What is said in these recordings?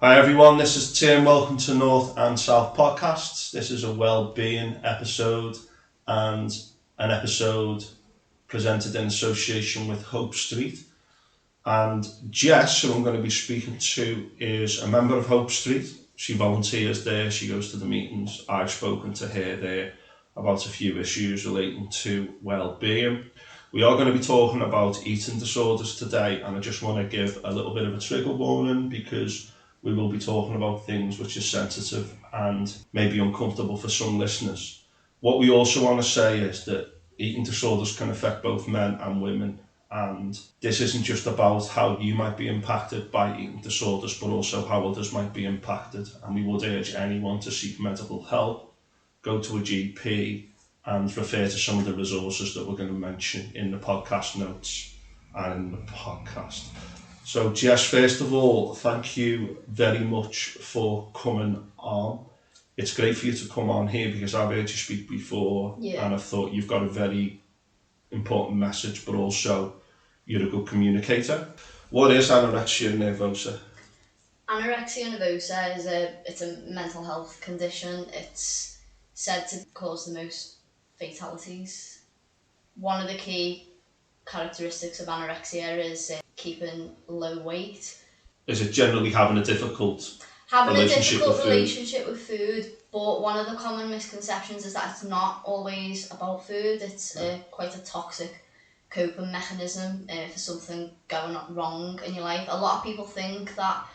Hi everyone, this is Tim. Welcome to North and South Podcasts. This is a Wellbeing episode and an episode presented in association with Hope Street. And Jess, who I'm going to be speaking to, is a member of Hope Street. She volunteers there, she goes to the meetings. I've spoken to her there about a few issues relating to well-being. We are going to be talking about eating disorders today, and I just want to give a little bit of a trigger warning because we will be talking about things which are sensitive and maybe uncomfortable for some listeners. What we also want to say is that eating disorders can affect both men and women, and this isn't just about how you might be impacted by eating disorders, but also how others might be impacted. And we would urge anyone to seek medical help, go to a GP, and refer to some of the resources that we're going to mention in the podcast notes and in the podcast. So Jess, first of all, thank you very much for coming on. It's great for you to come on here because I've heard you speak before, and I thought you've got a very important message, but also you're a good communicator. What is anorexia nervosa? Anorexia nervosa is a mental health condition. It's said to cause the most fatalities. One of the key characteristics of anorexia is keeping low weight. Is it generally having a difficult relationship with food? But one of the common misconceptions is that it's not always about food. It's quite a toxic coping mechanism for something going wrong in your life. A lot of people think that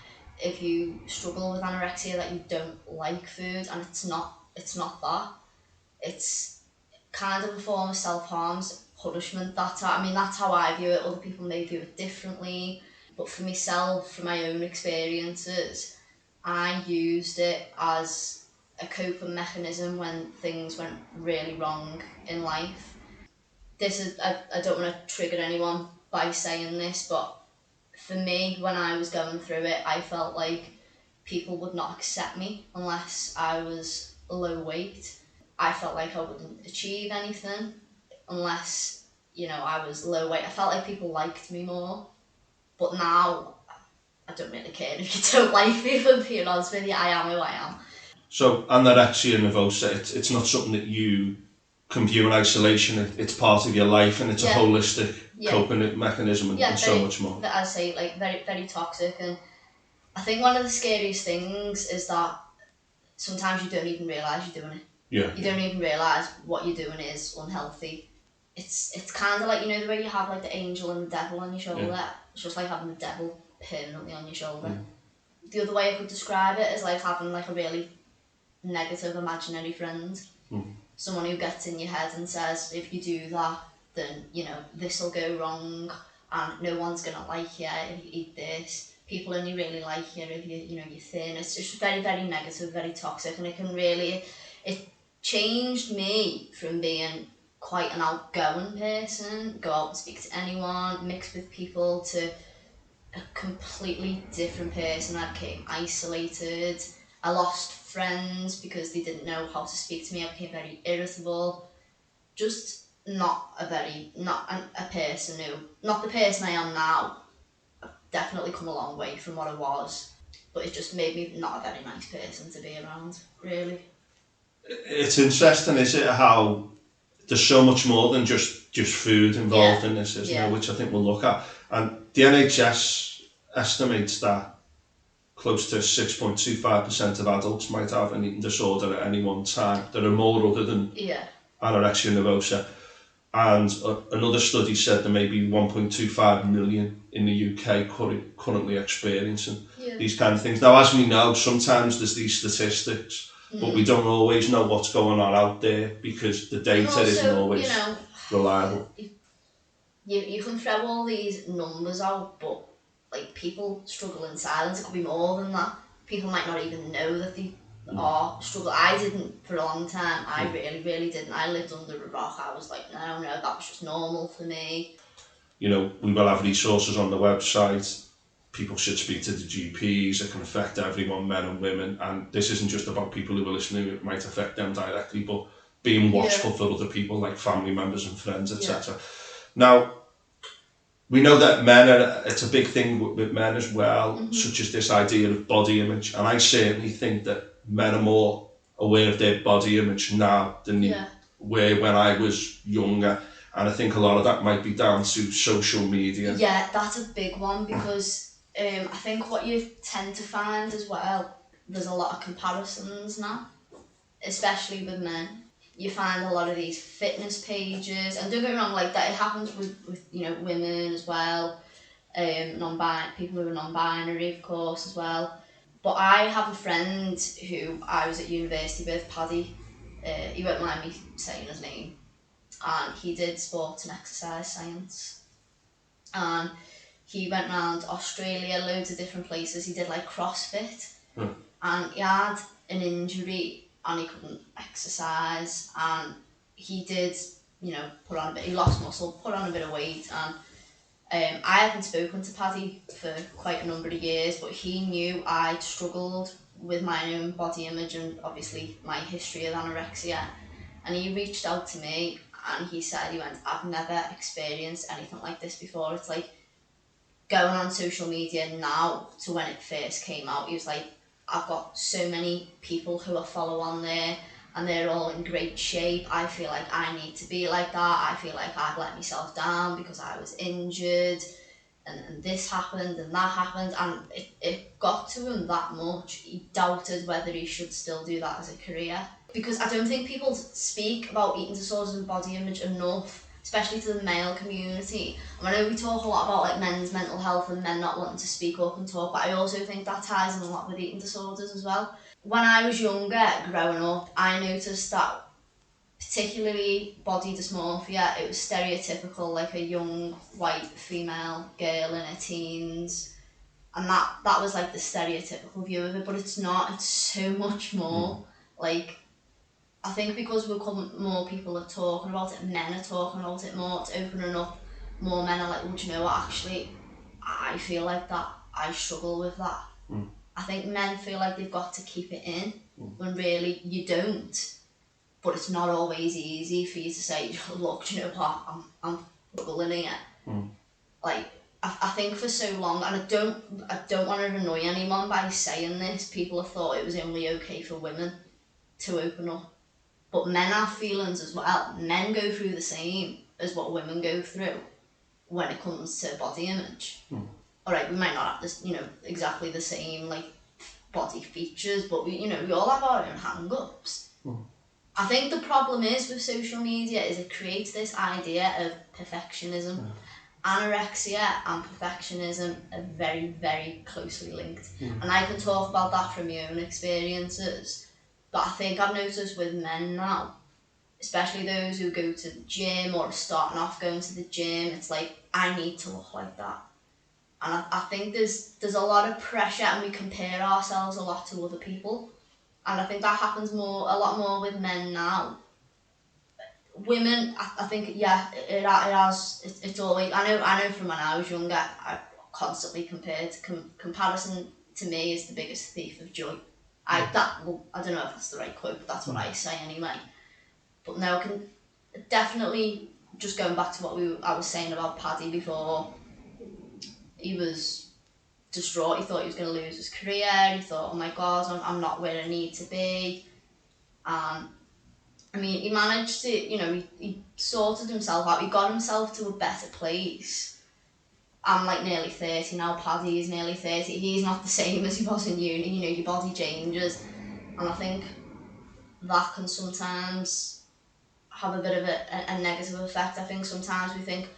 if you struggle with anorexia that you don't like food, and it's not that. It's kind of a form of self-harm, punishment. That's how I view it. Other people may view it differently, but for myself, from my own experiences, I used it as a coping mechanism when things went really wrong in life. I don't want to trigger anyone by saying this, but for me, when I was going through it, I felt like people would not accept me unless I was low weight. I felt like I wouldn't achieve anything unless, I was low weight. I felt like people liked me more. But now, I don't really care if you don't like me, for being honest with you. I am who I am. So anorexia nervosa, it's not something that you can view in isolation. It's part of your life, and it's a holistic coping mechanism and so much more. I say, like, very, very toxic. And I think one of the scariest things is that sometimes you don't even realise you're doing it. Yeah. You don't even realise what you're doing is unhealthy. It's kind of like, the way you have like the angel and the devil on your shoulder. Yeah. It's just like having the devil permanently on your shoulder. The other way I could describe it is like having like a really negative imaginary friend. Someone who gets in your head and says, if you do that, then this will go wrong, and no one's gonna like you if you eat this. People only really like you if you're thin. It's just very, very negative, very toxic, and it changed me from being quite an outgoing person, go out and speak to anyone, mix with people, to a completely different person. I became isolated. I lost friends because they didn't know how to speak to me. I became very irritable. Just not a person not the person I am now. I've definitely come a long way from what I was, but it just made me not a very nice person to be around, really. It's interesting, is it, how there's so much more than just food involved in this, isn't there, which I think we'll look at. And the NHS estimates that close to 6.25% of adults might have an eating disorder at any one time. There are more other than anorexia nervosa. And another study said there may be 1.25 million in the UK currently experiencing these kind of things. Now, as we know, sometimes there's these statistics, but we don't always know what's going on out there because the data isn't always reliable. You can throw all these numbers out, but like, people struggle in silence. It could be more than that. People might not even know that they are struggling. I didn't for a long time. I really, really didn't. I lived under a rock. I was like, no, that was just normal for me. We will have resources on the website. People should speak to the GPs. It can affect everyone, men and women. And this isn't just about people who are listening. It might affect them directly, but being watchful for other people, like family members and friends, etc. Now, we know that it's a big thing with men as well, such as this idea of body image. And I certainly think that men are more aware of their body image now than they were when I was younger. And I think a lot of that might be down to social media. Yeah, that's a big one because I think what you tend to find as well, there's a lot of comparisons now, especially with men. You find a lot of these fitness pages, and don't get me wrong, like that it happens with women as well, people who are non-binary, of course, as well. But I have a friend who I was at university with, Paddy. He won't mind me saying his name, and he did sports and exercise science, and he went around Australia, loads of different places. He did like CrossFit, and he had an injury and he couldn't exercise, and he did, he lost muscle, put on a bit of weight, and I hadn't spoken to Paddy for quite a number of years, but he knew I'd struggled with my own body image and obviously my history of anorexia, and he reached out to me and he said, I've never experienced anything like this before. It's like going on social media now to when it first came out. He was like, I've got so many people who I follow on there and they're all in great shape. I feel like I need to be like that. I feel like I've let myself down because I was injured and this happened and that happened, and it got to him that much. He doubted whether he should still do that as a career, because I don't think people speak about eating disorders and body image enough, especially to the male community. And I know we talk a lot about like men's mental health and men not wanting to speak up and talk, but I also think that ties in a lot with eating disorders as well. When I was younger, growing up, I noticed that particularly body dysmorphia, it was stereotypical, like a young white female girl in her teens, and that was like the stereotypical view of it, but it's not. It's so much more. Like, I think because more people are talking about it, men are talking about it more, it's opening up. More men are like, well, do you know what, actually I feel like that, I struggle with that. I think men feel like they've got to keep it in, when really you don't. But it's not always easy for you to say, look, do you know what, I'm struggling here. Like, I think for so long, and I don't want to annoy anyone by saying this, people have thought it was only okay for women to open up. But men have feelings as well. Men go through the same as what women go through when it comes to body image. Alright, we might not have this, exactly the same like body features, but we all have our own hang-ups. I think the problem is with social media is it creates this idea of perfectionism. Anorexia and perfectionism are very, very closely linked. And I can talk about that from my own experiences. But I think I've noticed with men now, especially those who go to the gym or are starting off going to the gym, it's like, I need to look like that. And I think there's a lot of pressure, and we compare ourselves a lot to other people. And I think that happens a lot more with men now. Women, I think, yeah, it has. It's always. I know from when I was younger, I constantly compared. Comparison to me is the biggest thief of joy. I don't know if that's the right quote, but that's what I say anyway. But no, I can definitely, just going back to what I was saying about Paddy before. He was distraught. He thought he was going to lose his career. He thought, oh my God, I'm not where I need to be. I mean, he managed to, he sorted himself out. He got himself to a better place. I'm like nearly 30 now. Paddy is nearly 30. He's not the same as he was in uni. Your body changes. And I think that can sometimes have a bit of a negative effect. I think sometimes we think,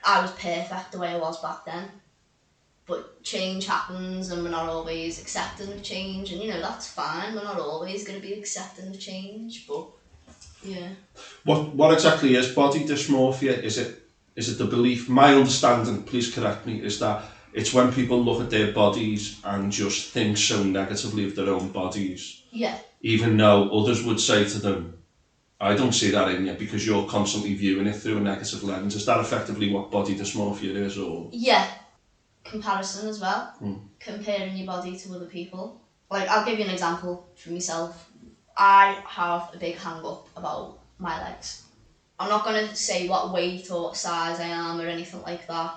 I was perfect the way I was back then. But change happens, and we're not always accepting of change, and that's fine. We're not always going to be accepting of change, but yeah. What exactly is body dysmorphia? Is it the belief? My understanding, please correct me, is that it's when people look at their bodies and just think so negatively of their own bodies. Yeah. Even though others would say to them, I don't see that in you because you're constantly viewing it through a negative lens. Is that effectively what body dysmorphia is? Or yeah. Comparison as well. Comparing your body to other people. Like, I'll give you an example for myself. I have a big hang up about my legs. I'm not going to say what weight or what size I am or anything like that.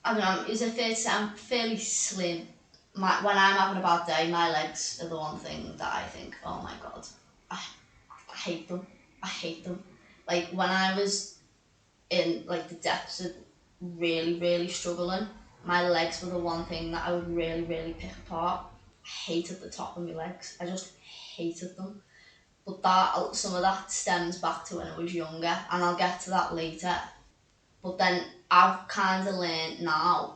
I mean, is it fair to say I'm fairly slim? When I'm having a bad day, my legs are the one thing that I think, oh my god, I hate them. I hate them. Like when I was in like the depths of really, really struggling, my legs were the one thing that I would really, really pick apart. I hated the top of my legs. I just hated them. But that some of that stems back to when I was younger, and I'll get to that later. But then I've kind of learned now,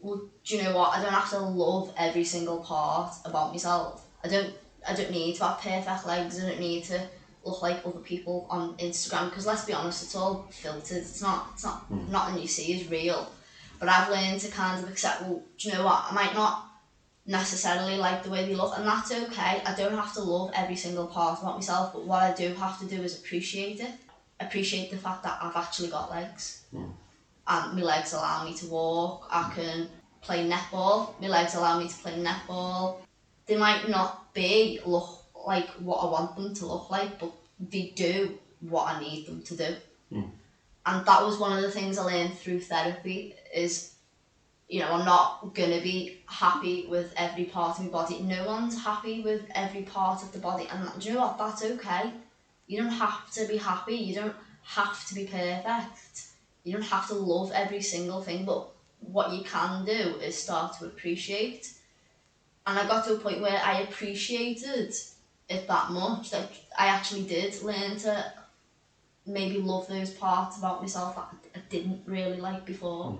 well, do you know what? I don't have to love every single part about myself. I don't need to have perfect legs. I don't need to look like other people on Instagram, because let's be honest, it's all filtered. It's not nothing you see is real. But I've learned to kind of accept, well, do you know what? I might not necessarily like the way they look, and that's okay. I don't have to love every single part about myself, but what I do have to do is appreciate it. Appreciate the fact that I've actually got legs. And my legs allow me to walk. I can play netball. My legs allow me to play netball. They might not look like what I want them to look like, but they do what I need them to do. And that was one of the things I learned through therapy is, you know, I'm not going to be happy with every part of my body. No one's happy with every part of the body. And do you know what? That's okay. You don't have to be happy. You don't have to be perfect. You don't have to love every single thing. But what you can do is start to appreciate. And I got to a point where I appreciated it that much. Like I actually did learn to maybe love those parts about myself that I didn't really like before.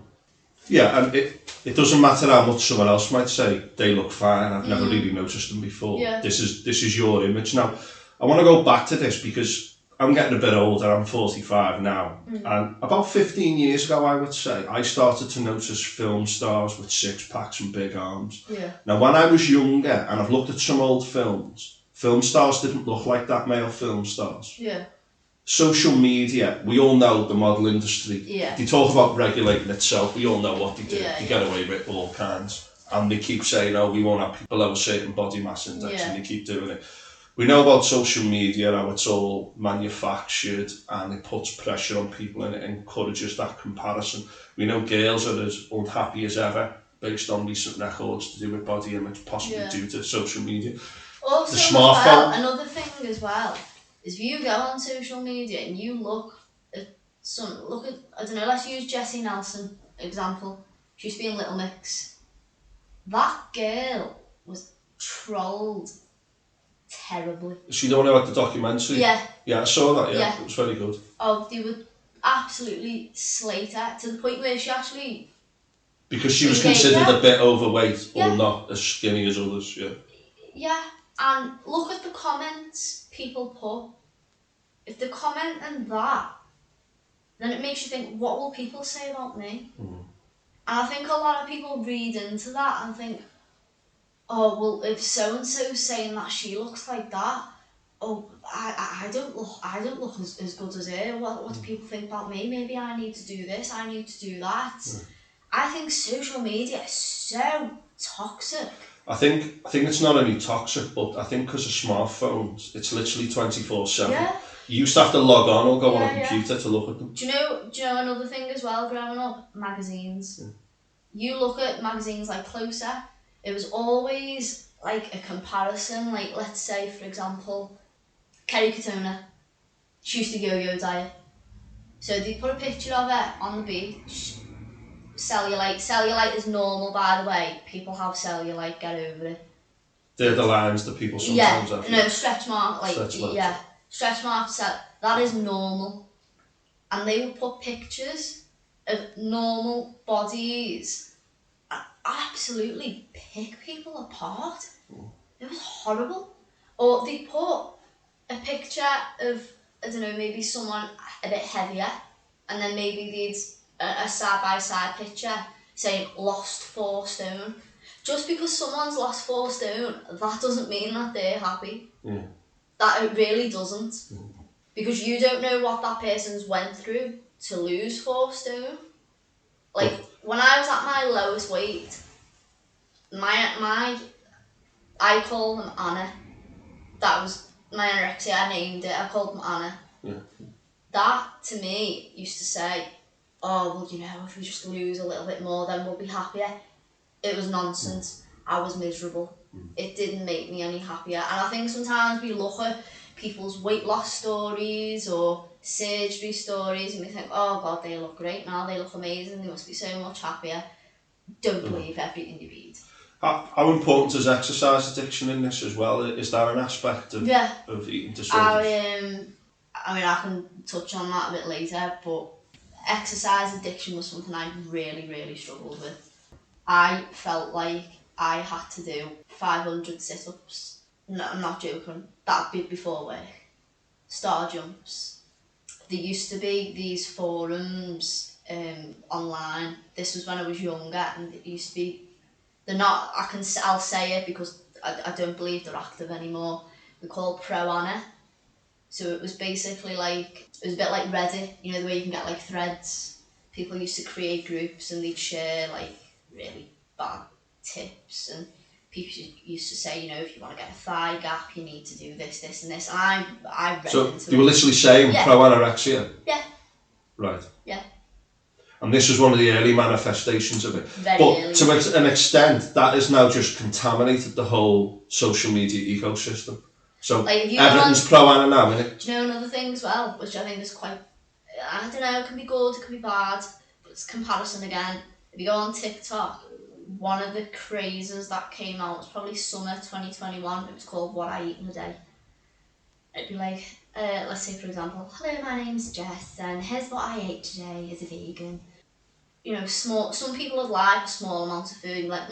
Yeah, and it doesn't matter how much someone else might say they look fine. I've never really noticed them before. Yeah. This is your image. Now, I want to go back to this because I'm getting a bit older. I'm 45 now, and about 15 years ago, I would say, I started to notice film stars with six packs and big arms. Yeah. Now, when I was younger, and I've looked at some old films, film stars didn't look like that, male film stars. Yeah. Social media, we all know the model industry. Yeah. They talk about regulating itself, we all know what they do. Yeah, they get away with all kinds. And they keep saying, oh, we won't have people below a certain body mass index, and they keep doing it. We know about social media, how it's all manufactured and it puts pressure on people and it encourages that comparison. We know girls are as unhappy as ever based on recent records to do with body image, possibly due to social media. Also, the smartphone. another thing as well is if you go on social media and you look at I don't know, let's use Jessie Nelson example. She used to be in Little Mix. That girl was trolled terribly. Is she the one who had the documentary? Yeah. Yeah, I saw that, yeah. It was very good. Oh, they would absolutely slate her to the point where she actually... Because she was considered a bit overweight or not as skinny as others, Yeah, and look at the comments people put. If they comment on that, then it makes you think, what will people say about me? And I think a lot of people read into that and think, oh, well, if so-and-so's saying that she looks like that, oh, I don't look as good as her. What do people think about me? Maybe I need to do this, I need to do that. I think social media is so toxic. I think it's not only toxic, but I think because of smartphones, it's literally 24/7. Yeah. You used to have to log on or go on a computer to look at them. Do you know another thing as well growing up? Magazines. You look at magazines like Closer, it was always like a comparison. Like, let's say, for example, Kerry Katona, she used to yo-yo diet. So they put a picture of her on the beach. Cellulite is normal, by the way. People have cellulite, get over it. They're the lines that people sometimes have. No, stretch mark, stretch marks, that is normal. And they would put pictures of normal bodies and absolutely pick people apart. It was horrible. Or they put a picture of, I don't know, maybe someone a bit heavier, and then maybe they'd a side-by-side picture saying lost 4 stone. Just because someone's lost 4 stone, that doesn't mean that they're happy. That it really doesn't. Because you don't know what that person's went through to lose 4 stone. Like, when I was at my lowest weight, I call them Anna. That was my anorexia, I named it, I called them Anna. That, to me, used to say, oh, well, you know, if we just lose a little bit more, then we'll be happier. It was nonsense. I was miserable. It didn't make me any happier. And I think sometimes we look at people's weight loss stories or surgery stories and we think, oh God, they look great now, they look amazing, they must be so much happier. Don't believe everything you read. How important is exercise addiction in this as well? Is that an aspect of, Yeah. of eating disorders? I mean, I can touch on that a bit later, but exercise addiction was something I really, really struggled with. I felt like I had to do 500 sit-ups. No, I'm not joking. That'd be before work. Star jumps. There used to be these forums online. This was when I was younger, and it used to be. They're not. I'll say it because I don't believe they're active anymore. They're called Pro Ana. So it was basically like, it was a bit like Reddit, you know, the way you can get like threads. People used to create groups and they'd share like really bad tips, and people used to say, you know, if you want to get a thigh gap, you need to do this, this and this. And I read So into they were literally saying pro-anorexia? Yeah. Right. Yeah. And this was one of the early manifestations of it. Very but early. To an extent, that has now just contaminated the whole social media ecosystem. So like everything's pro-ana now, innit? Do you know another thing as well, which I think is quite, I don't know, it can be good, it can be bad, but it's comparison again. If you go on TikTok, one of the crazes that came out was probably summer 2021. It was called What I Eat in a Day. It'd be like, let's say for example, hello, my name's Jess, and here's what I ate today as a vegan. You know, some people would like a small amount of food, like,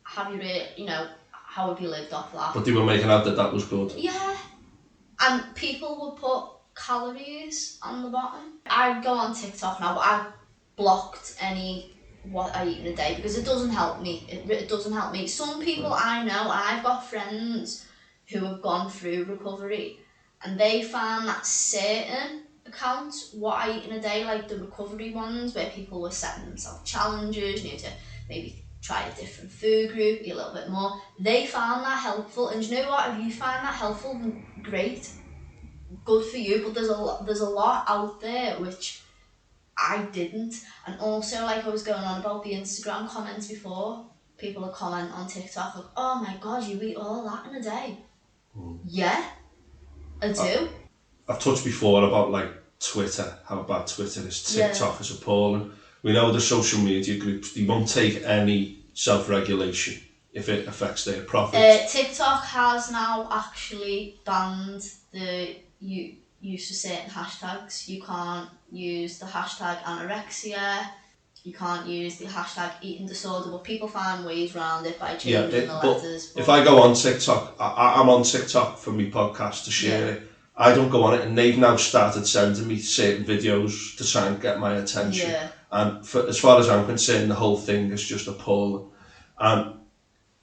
have you really, you know, how have you lived off that? But they were making out that that was good. Yeah. And people would put calories on the bottom. I go on TikTok now, but I've blocked any what I eat in a day because it doesn't help me. It doesn't help me. Some people I know, and I've got friends who have gone through recovery, and they found that certain accounts, what I eat in a day, like the recovery ones, where people were setting themselves challenges, you know, to maybe try a different food group, eat a little bit more. They found that helpful, and you know what? If you find that helpful, then great, good for you. But there's a lot out there which I didn't, and also like I was going on about the Instagram comments before. People would comment on TikTok like, "Oh my God, you eat all that in a day?" Yeah, I do. I've touched before about like Twitter, how bad Twitter is. TikTok is appalling. We know the social media groups, they won't take any self-regulation if it affects their profits. TikTok has now actually banned the use of certain hashtags. You can't use the hashtag anorexia. You can't use the hashtag eating disorder, but people find ways around it by changing the letters. But if I go on TikTok, I'm on TikTok for my podcast to share it. I don't go on it, and they've now started sending me certain videos to try and get my attention. Yeah. And as far as I'm concerned, the whole thing is just appalling. And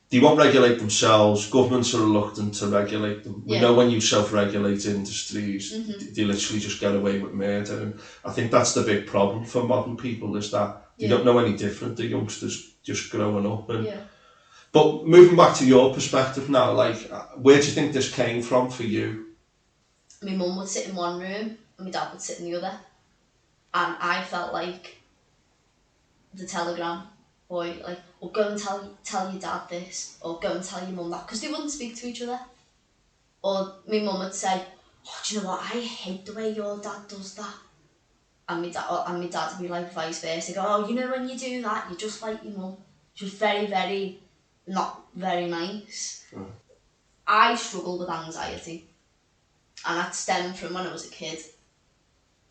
they won't regulate themselves. Governments are reluctant to regulate them. We know when you self-regulate industries, they literally just get away with murder. And I think that's the big problem for modern people, is that they don't know any different. The youngsters just growing up. And but moving back to your perspective now, like, where do you think this came from for you? My mum would sit in one room and my dad would sit in the other, and I felt like the telegram boy, like, well, go and tell your dad this, or go and tell your mum that, because they wouldn't speak to each other. Or my mum would say, oh, do you know what, I hate the way your dad does that. And my dad would be like vice versa. Go, oh, you know, when you do that, you're just like your mum. She was very, very, not very nice. I struggle with anxiety, and that stemmed from when I was a kid.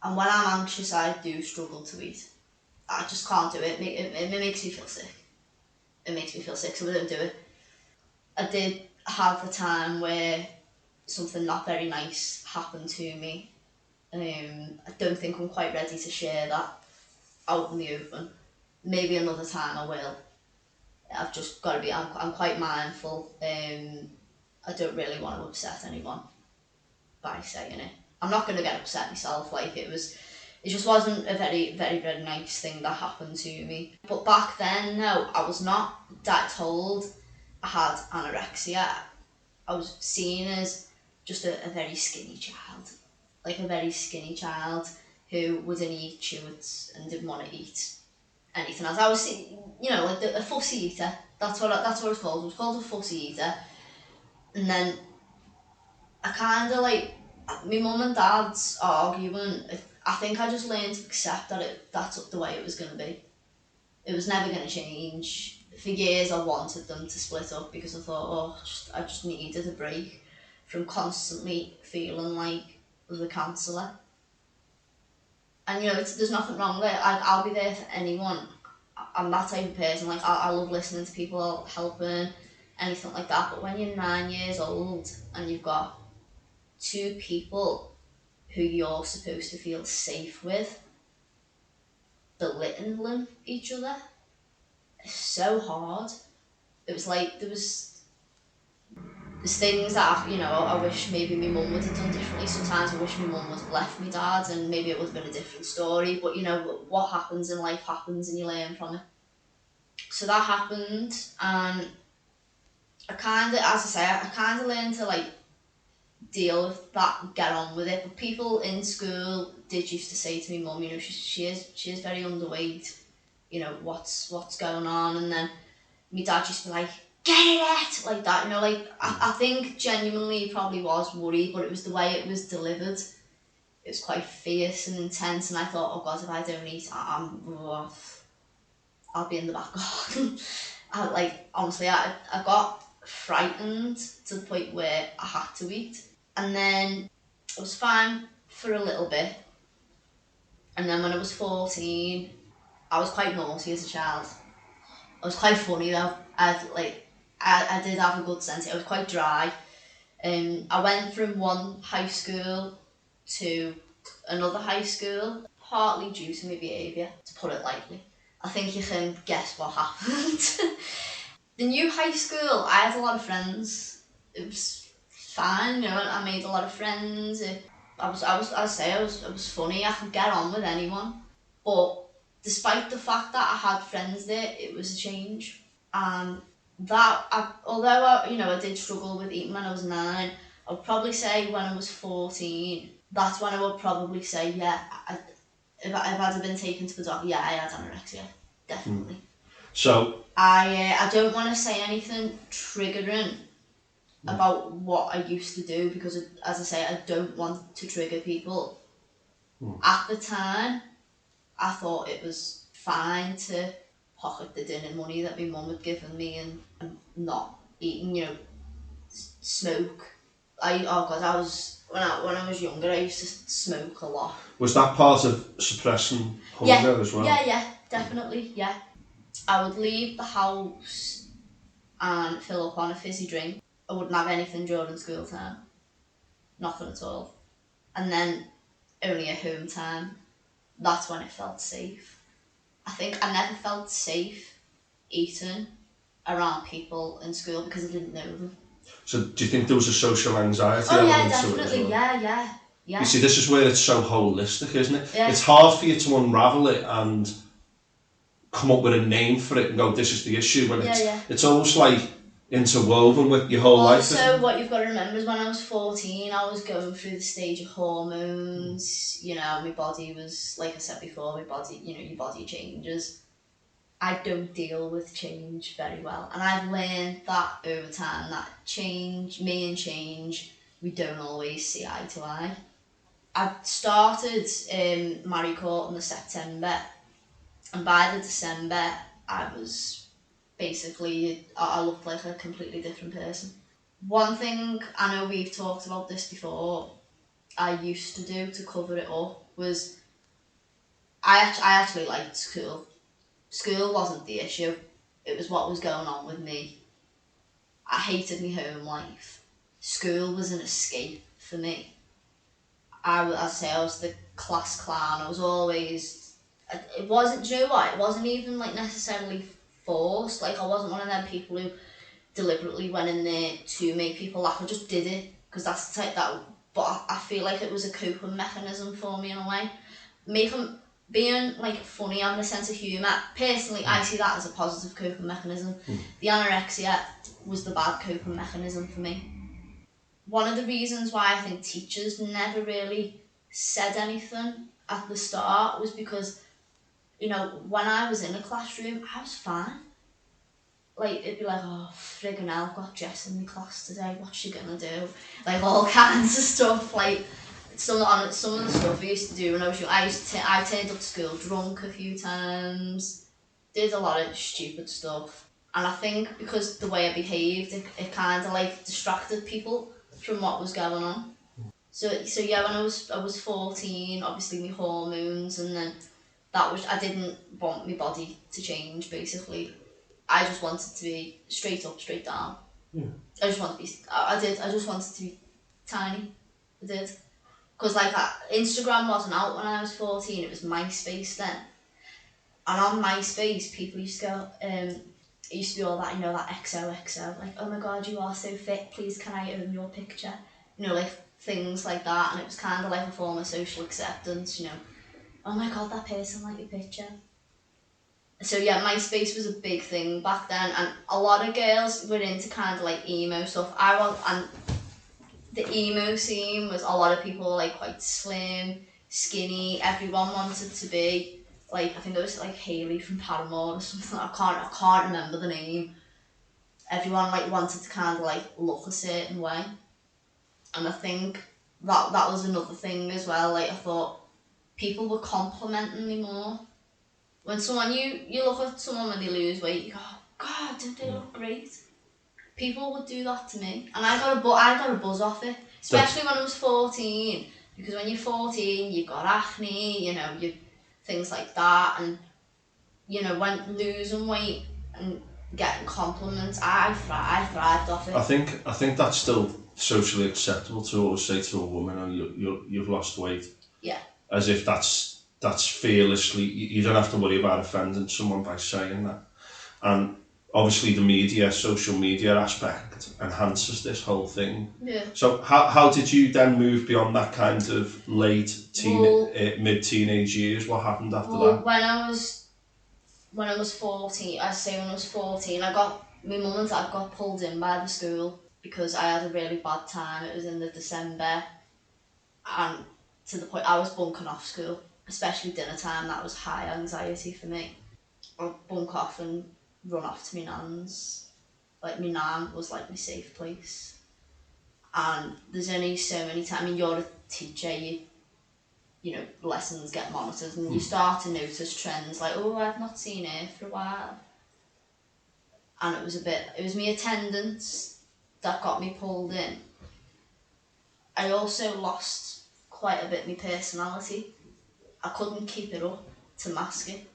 And when I'm anxious, I do struggle to eat. I just can't do it. It makes me feel sick. It makes me feel sick, so I don't do it. I did have a time where something not very nice happened to me. I don't think I'm quite ready to share that out in the open. Maybe another time I will. I've just got to be, I'm quite mindful. I don't really want to upset anyone by saying it. I'm not going to get upset myself. Like, it just wasn't a very, very, very nice thing that happened to me. But back then, no, I was not told I had anorexia. I was seen as just a very skinny child. Like, a very skinny child. who wouldn't eat chewits and didn't want to eat anything else. I was, like a fussy eater. That's what it's called. It was called a fussy eater. And then I kind of like, my mum and dad's argument, I think I just learned to accept that that's the way it was going to be. It was never going to change. For years I wanted them to split up because I thought, I just needed a break from constantly feeling like the counsellor. And there's nothing wrong with it. I'll be there for anyone. I'm that type of person. Like I love listening to people, helping, anything like that. But when you're 9 years old and you've got two people who you're supposed to feel safe with belittling each other, it's so hard. It was like there's things that I wish maybe my mum would have done differently. Sometimes I wish my mum would have left me dad and maybe it would have been a different story. But what happens in life happens and you learn from it. So that happened, and I kind of learned to like deal with that, get on with it. But people in school did used to say to me, mum, she is very underweight. What's going on? And then my dad used to be like, get it out, like that. I think genuinely he probably was worried, but it was the way it was delivered. It was quite fierce and intense, and I thought, oh God, if I don't eat, I'll be in the back garden. Honestly, I got frightened to the point where I had to eat. And then I was fine for a little bit. And then when I was 14, I was quite naughty as a child. I was quite funny though. I did have a good sense. I was quite dry. I went from one high school to another high school, partly due to my behaviour, to put it lightly. I think you can guess what happened. The new high school, I had a lot of friends. It was fine, I made a lot of friends. I was funny. I could get on with anyone. But despite the fact that I had friends there, it was a change. And although I did struggle with eating when I was 9, I would probably say when I was 14, that's when I would probably say, if I'd have been taken to the doctor, I had anorexia, definitely. So I don't want to say anything triggering about what I used to do because, as I say, I don't want to trigger people. At the time, I thought it was fine to pocket the dinner money that my mum had given me and not eating, smoke. When I was younger, I used to smoke a lot. Was that part of suppressing hunger as well? Yeah, definitely, yeah. I would leave the house and fill up on a fizzy drink. I wouldn't have anything during school time. Nothing at all. And then only at home time, that's when it felt safe. I think I never felt safe eating around people in school because I didn't know them. So do you think there was a social anxiety element to it definitely, as well? Yeah. You see, this is where it's so holistic, isn't it? Yeah. It's hard for you to unravel it and come up with a name for it and go, this is the issue. When it's almost like interwoven with your whole life. Also, what you've got to remember is when I was 14, I was going through the stage of hormones. My body was, like I said before, your body changes. I don't deal with change very well. And I've learned that over time, that me and change, we don't always see eye to eye. I started Marie Court in the September, and by the December, I was basically, I looked like a completely different person. One thing, I know we've talked about this before, I used to do to cover it up was, I actually liked school. School wasn't the issue, it was what was going on with me. I hated my home life. School was an escape for me. I was the class clown. I was always, it wasn't, do you know what, it wasn't even like necessarily forced. Like I wasn't one of them people who deliberately went in there to make people laugh. I just did it because that's the type that, but I feel like it was a coping mechanism for me in a way. Being like funny, having a sense of humour, personally I see that as a positive coping mechanism. The anorexia was the bad coping mechanism for me. One of the reasons why I think teachers never really said anything at the start was because, you know, when I was in a classroom, I was fine. Like, it'd be like, oh, friggin' hell, I've got Jess in my class today, what's she gonna do? Like, all kinds of stuff, like, some of the stuff I used to do when I was young. I turned up to school drunk a few times, did a lot of stupid stuff. And I think because the way I behaved, it kind of, like, distracted people from what was going on. So yeah, when I was 14, obviously my hormones, and then I didn't want my body to change, basically. I just wanted to be straight up, straight down. Yeah. I just wanted to be tiny. I did. Because, like, Instagram wasn't out when I was 14, it was MySpace then. And on MySpace, people used to go, it used to be all that, you know, that XOXO, like, oh my god, you are so fit, please can I own your picture? You know, like, things like that, and it was kind of like a form of social acceptance, you know. Oh my god, that person liked your picture. So yeah, MySpace was a big thing back then, and a lot of girls were into kind of like emo stuff. And the emo scene was a lot of people were like quite slim, skinny. Everyone wanted to be like, I think it was like Hayley from Paramore or something. I can't remember the name. Everyone like wanted to kind of like look a certain way, and I think that was another thing as well. Like, I thought people were complimenting me more. When someone you look at someone when they lose weight, you go, oh God, don't they look great? People would do that to me, and I got a buzz off it, especially when I was 14. Because when you're 14, you've got acne, you know, things like that, and you know, when losing weight and getting compliments, I thrived off it. I think that's still socially acceptable to always say to a woman, "Oh, you've lost weight." Yeah. As if that's fearlessly. You don't have to worry about offending someone by saying that. And obviously, the social media aspect enhances this whole thing. Yeah. So how did you then move beyond that kind of mid-teenage years? What happened after that? When I was 14, when I was 14, my mum and dad got pulled in by the school because I had a really bad time. It was in the December, and to the point I was bunking off school, especially dinner time. That was high anxiety for me. I'd bunk off and run off to my nan's. Like, my nan was like my safe place. And there's only so many times, I mean, you're a teacher, you know, lessons get monitored, and you start to notice trends like, oh, I've not seen her for a while. And it was my attendance that got me pulled in. I also lost quite a bit of my personality. I couldn't keep it up to mask it.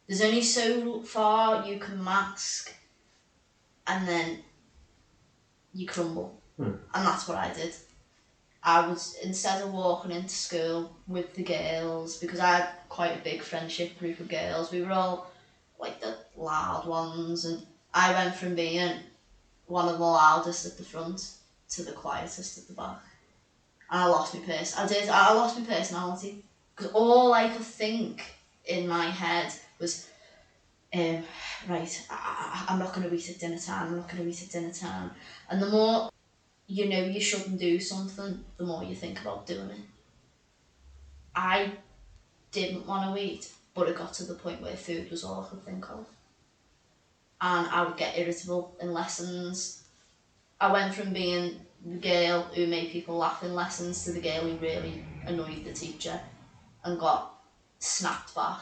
There's only so far you can mask, and then you crumble. And that's what I did. Instead of walking into school with the girls, because I had quite a big friendship group of girls, we were all like the loud ones, and I went from being one of the loudest at the front to the quietest at the back. And I lost my I lost my personality, because all I could think in my head was, right, I'm not going to eat at dinner time, And the more you know you shouldn't do something, the more you think about doing it. I didn't want to eat, but it got to the point where food was all I could think of. And I would get irritable in lessons. I went from being the girl who made people laugh in lessons to the girl who really annoyed the teacher, and got snapped back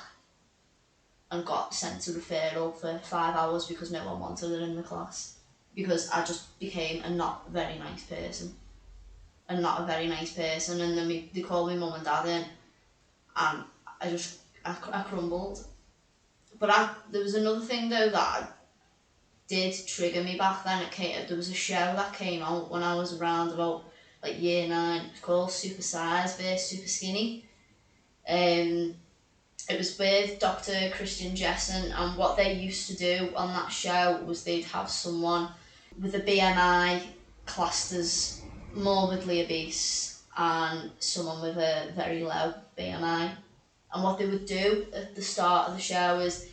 and got sent to referral for 5 hours because no one wanted her in the class, because I just became a not very nice person. And then they called me mum and dad in, and I crumbled. But there was another thing though that did trigger me back then. There was a show that came out when I was around about like year 9. It was called Super Size vs Super Skinny. It was with Dr. Christian Jess, and what they used to do on that show was they'd have someone with a BMI classed as morbidly obese and someone with a very low BMI. And what they would do at the start of the show is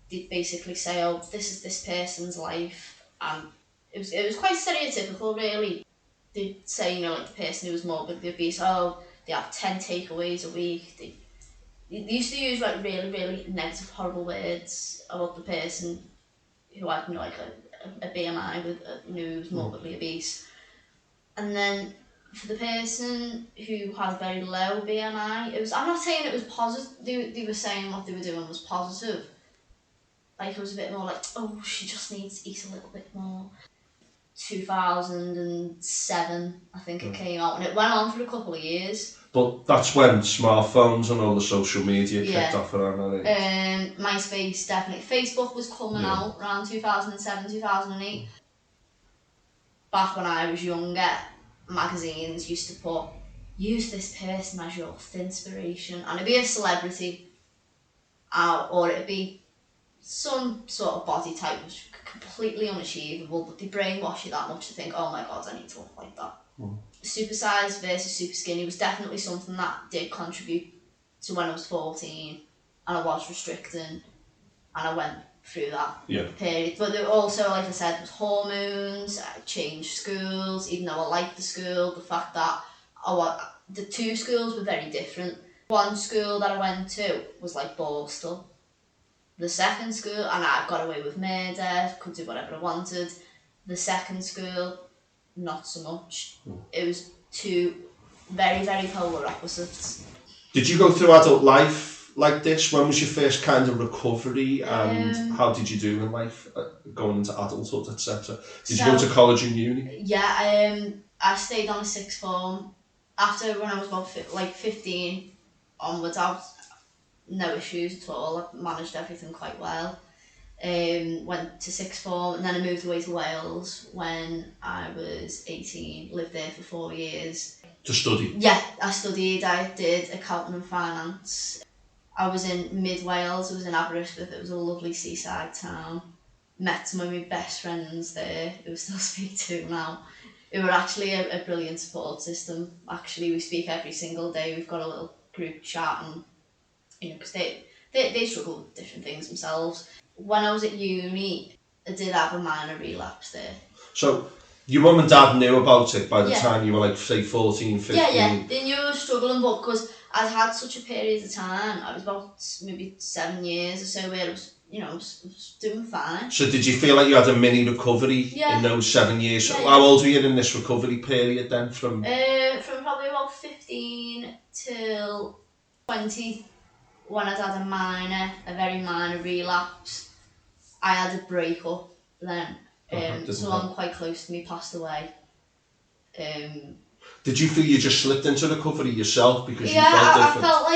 they'd basically say, oh, this is this person's life. And it was quite stereotypical, really. They'd say, you know, like the person who was morbidly obese, oh, they have 10 takeaways a week. They used to use like really, really negative, horrible words about the person who had, you know, like a BMI with who was morbidly obese. And then for the person who had very low BMI, it was, I'm not saying it was positive, they were saying what they were doing was positive. Like it was a bit more like, oh, she just needs to eat a little bit more. 2007, I think it came out, and it went on for a couple of years. But that's when smartphones and all the social media kicked off around that age. MySpace, definitely. Facebook was coming out around 2007, 2008. Back when I was younger, magazines used to put, use this person as your inspiration, and it'd be a celebrity, or it'd be some sort of body type which was completely unachievable, but they brainwash you that much to think, oh my god, I need to look like that. Super size versus super skinny was definitely something that did contribute to when I was 14 and I was restricting, and I went through that period. But there also, like I said, was hormones. I changed schools, even though I liked the school. The fact that the two schools were very different. One school that I went to was like Borstal. The second school, and I got away with murder, could do whatever I wanted. The second school, not so much. It was two very, very polar opposites. Did you go through adult life like this? When was your first kind of recovery, and how did you do in life going into adulthood, etc.? Did you go to college and uni? Yeah, I stayed on a sixth form. After when I was about 15 onwards, I was no issues at all. I managed everything quite well. Went to sixth form, and then I moved away to Wales when I was 18. Lived there for 4 years. To study? Yeah, I studied. I did accounting and finance. I was in mid Wales. I was in Aberystwyth. It was a lovely seaside town. Met some of my best friends there, who I still speak to now. It were actually a brilliant support system. Actually, we speak every single day. We've got a little group chat, and you know, because they struggle with different things themselves. When I was at uni, I did have a minor relapse there. So your mum and dad knew about it by the time you were like, say, 14, 15? Yeah, they knew I was struggling, but because I'd had such a period of time, I was about maybe 7 years or so where I was, you know, I was doing fine. So did you feel like you had a mini recovery in those 7 years? How old were you in this recovery period then? From probably about 15 till 20, when I'd had a very minor relapse. I had a breakup then, someone quite close to me passed away. Did you feel you just slipped into recovery yourself because you felt different? I felt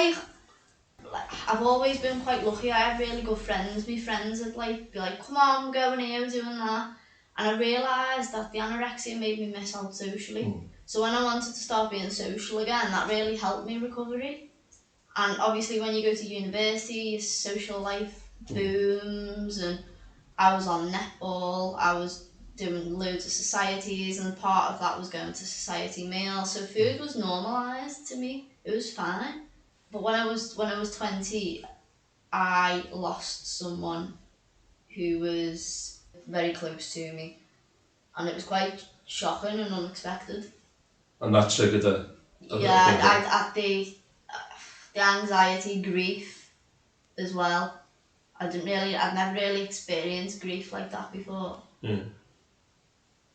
like I've always been quite lucky. I had really good friends. My friends would be like, come on, we're going here, we're doing that. And I realised that the anorexia made me miss out socially. So when I wanted to start being social again, that really helped me recovery. And obviously when you go to university, your social life booms, and I was on netball, I was doing loads of societies, and part of that was going to society meals. So food was normalised to me. It was fine. But when I was 20, I lost someone who was very close to me, and it was quite shocking and unexpected. And that triggered the anxiety, grief as well. I'd never really experienced grief like that before.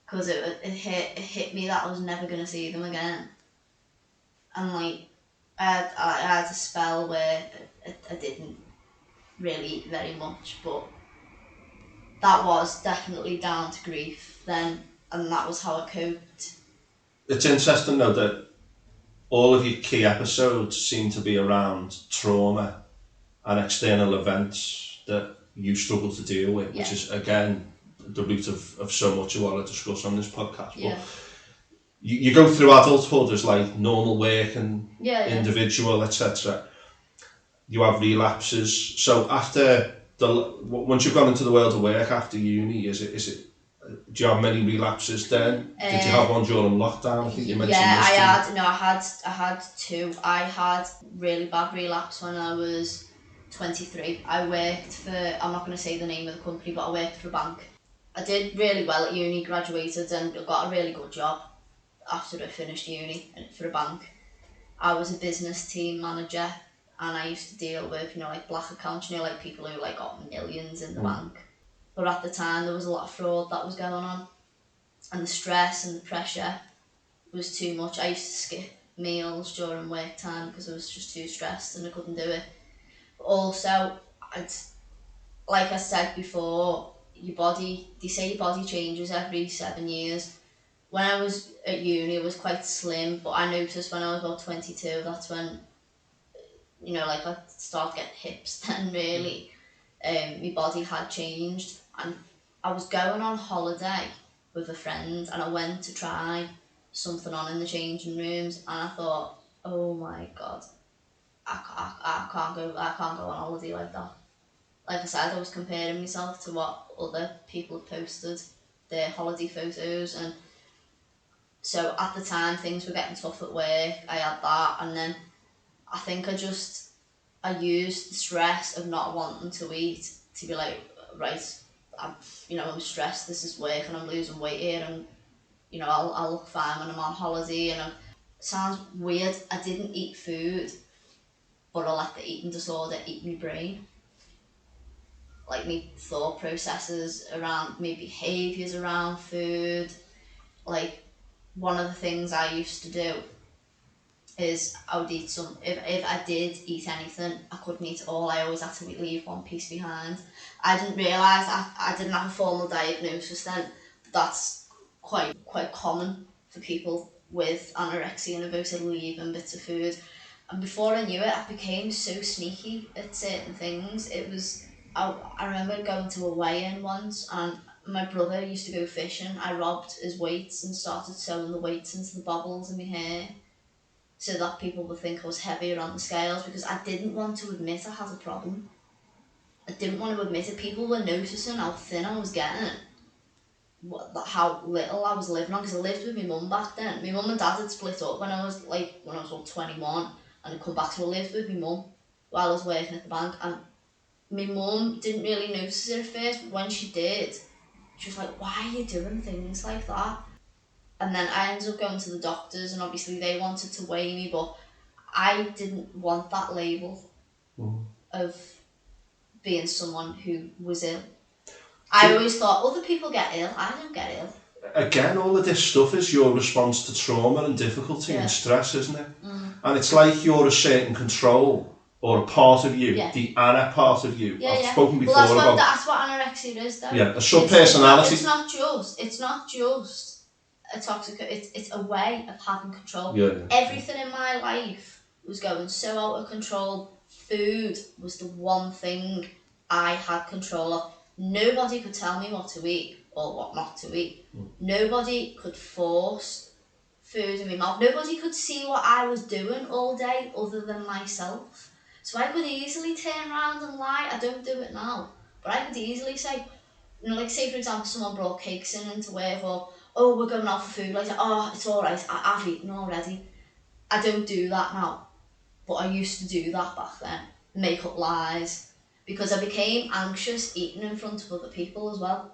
Because it hit me that I was never going to see them again. And I had a spell where I didn't really eat very much, but that was definitely down to grief then, and that was how I coped. It's interesting though that all of your key episodes seem to be around trauma and external events that you struggle to deal with, which is again the root of so much of what I discuss on this podcast. But you go through adulthood as like normal work and individual, etc. You have relapses. So after once you've gone into the world of work after uni, do you have many relapses then? Did you have one during lockdown? I think you mentioned this. I had two. I had really bad relapse when I was 23. I worked for, I'm not going to say the name of the company, but I worked for a bank. I did really well at uni, graduated, and got a really good job after I finished uni for a bank. I was a business team manager, and I used to deal with, like black accounts, like people who like got millions in the bank. But at the time, there was a lot of fraud that was going on, and the stress and the pressure was too much. I used to skip meals during work time because I was just too stressed and I couldn't do it. But also, like I said before, they say your body changes every 7 years. When I was at uni, I was quite slim, but I noticed when I was about 22, that's when, like I started getting hips then really. My body had changed, and I was going on holiday with a friend, and I went to try something on in the changing rooms, and I thought, oh my god, I can't go on holiday like that. Like I said, I was comparing myself to what other people had posted, their holiday photos, and so at the time things were getting tough at work. I had that, and then I think I used the stress of not wanting to eat to be like, right, I'm stressed. This is work, and I'm losing weight here, and I'll look fine when I'm on holiday. And sounds weird. I didn't eat food, but I let the eating disorder eat my brain. Like my thought processes around my behaviours around food. Like one of the things I used to do is I would eat if I did eat anything, I couldn't eat it all. I always had to leave one piece behind. I didn't realise I didn't have a formal diagnosis then, but that's quite common for people with anorexia nervosa, leaving bits of food. And before I knew it, I became so sneaky at certain things. I remember going to a weigh-in once, and my brother used to go fishing. I robbed his weights and started sewing the weights into the bobbles in my hair, so that people would think I was heavier on the scales, because I didn't want to admit I had a problem. I didn't want to admit it. People were noticing how thin I was getting, how little I was living on, because I lived with my mum back then. My mum and dad had split up when I was about 21, and I'd come back, so I lived with my mum while I was working at the bank, and my mum didn't really notice it at first, but when she did, she was like, why are you doing things like that? And then I ended up going to the doctors, and obviously they wanted to weigh me, but I didn't want that label of being someone who was ill. I always thought other people get ill, I don't get ill. Again, all of this stuff is your response to trauma and difficulty and stress, isn't it? And it's like you're a certain control or a part of you, the Anna part of you. I've spoken before about. That's what anorexia is, though. Yeah, a sub-personality. It's not just a toxic. It's a way of having control. Everything in my life was going so out of control. Food was the one thing I had control of. Nobody could tell me what to eat or what not to eat. Nobody could force food in my mouth. Nobody could see what I was doing all day other than myself. So I could easily turn around and lie. I don't do it now, but I could easily say, like say for example, someone brought cakes into work, or oh, we're going out for food. Like, oh, it's all right. I've eaten already. I don't do that now, but I used to do that back then. Make up lies, because I became anxious eating in front of other people as well.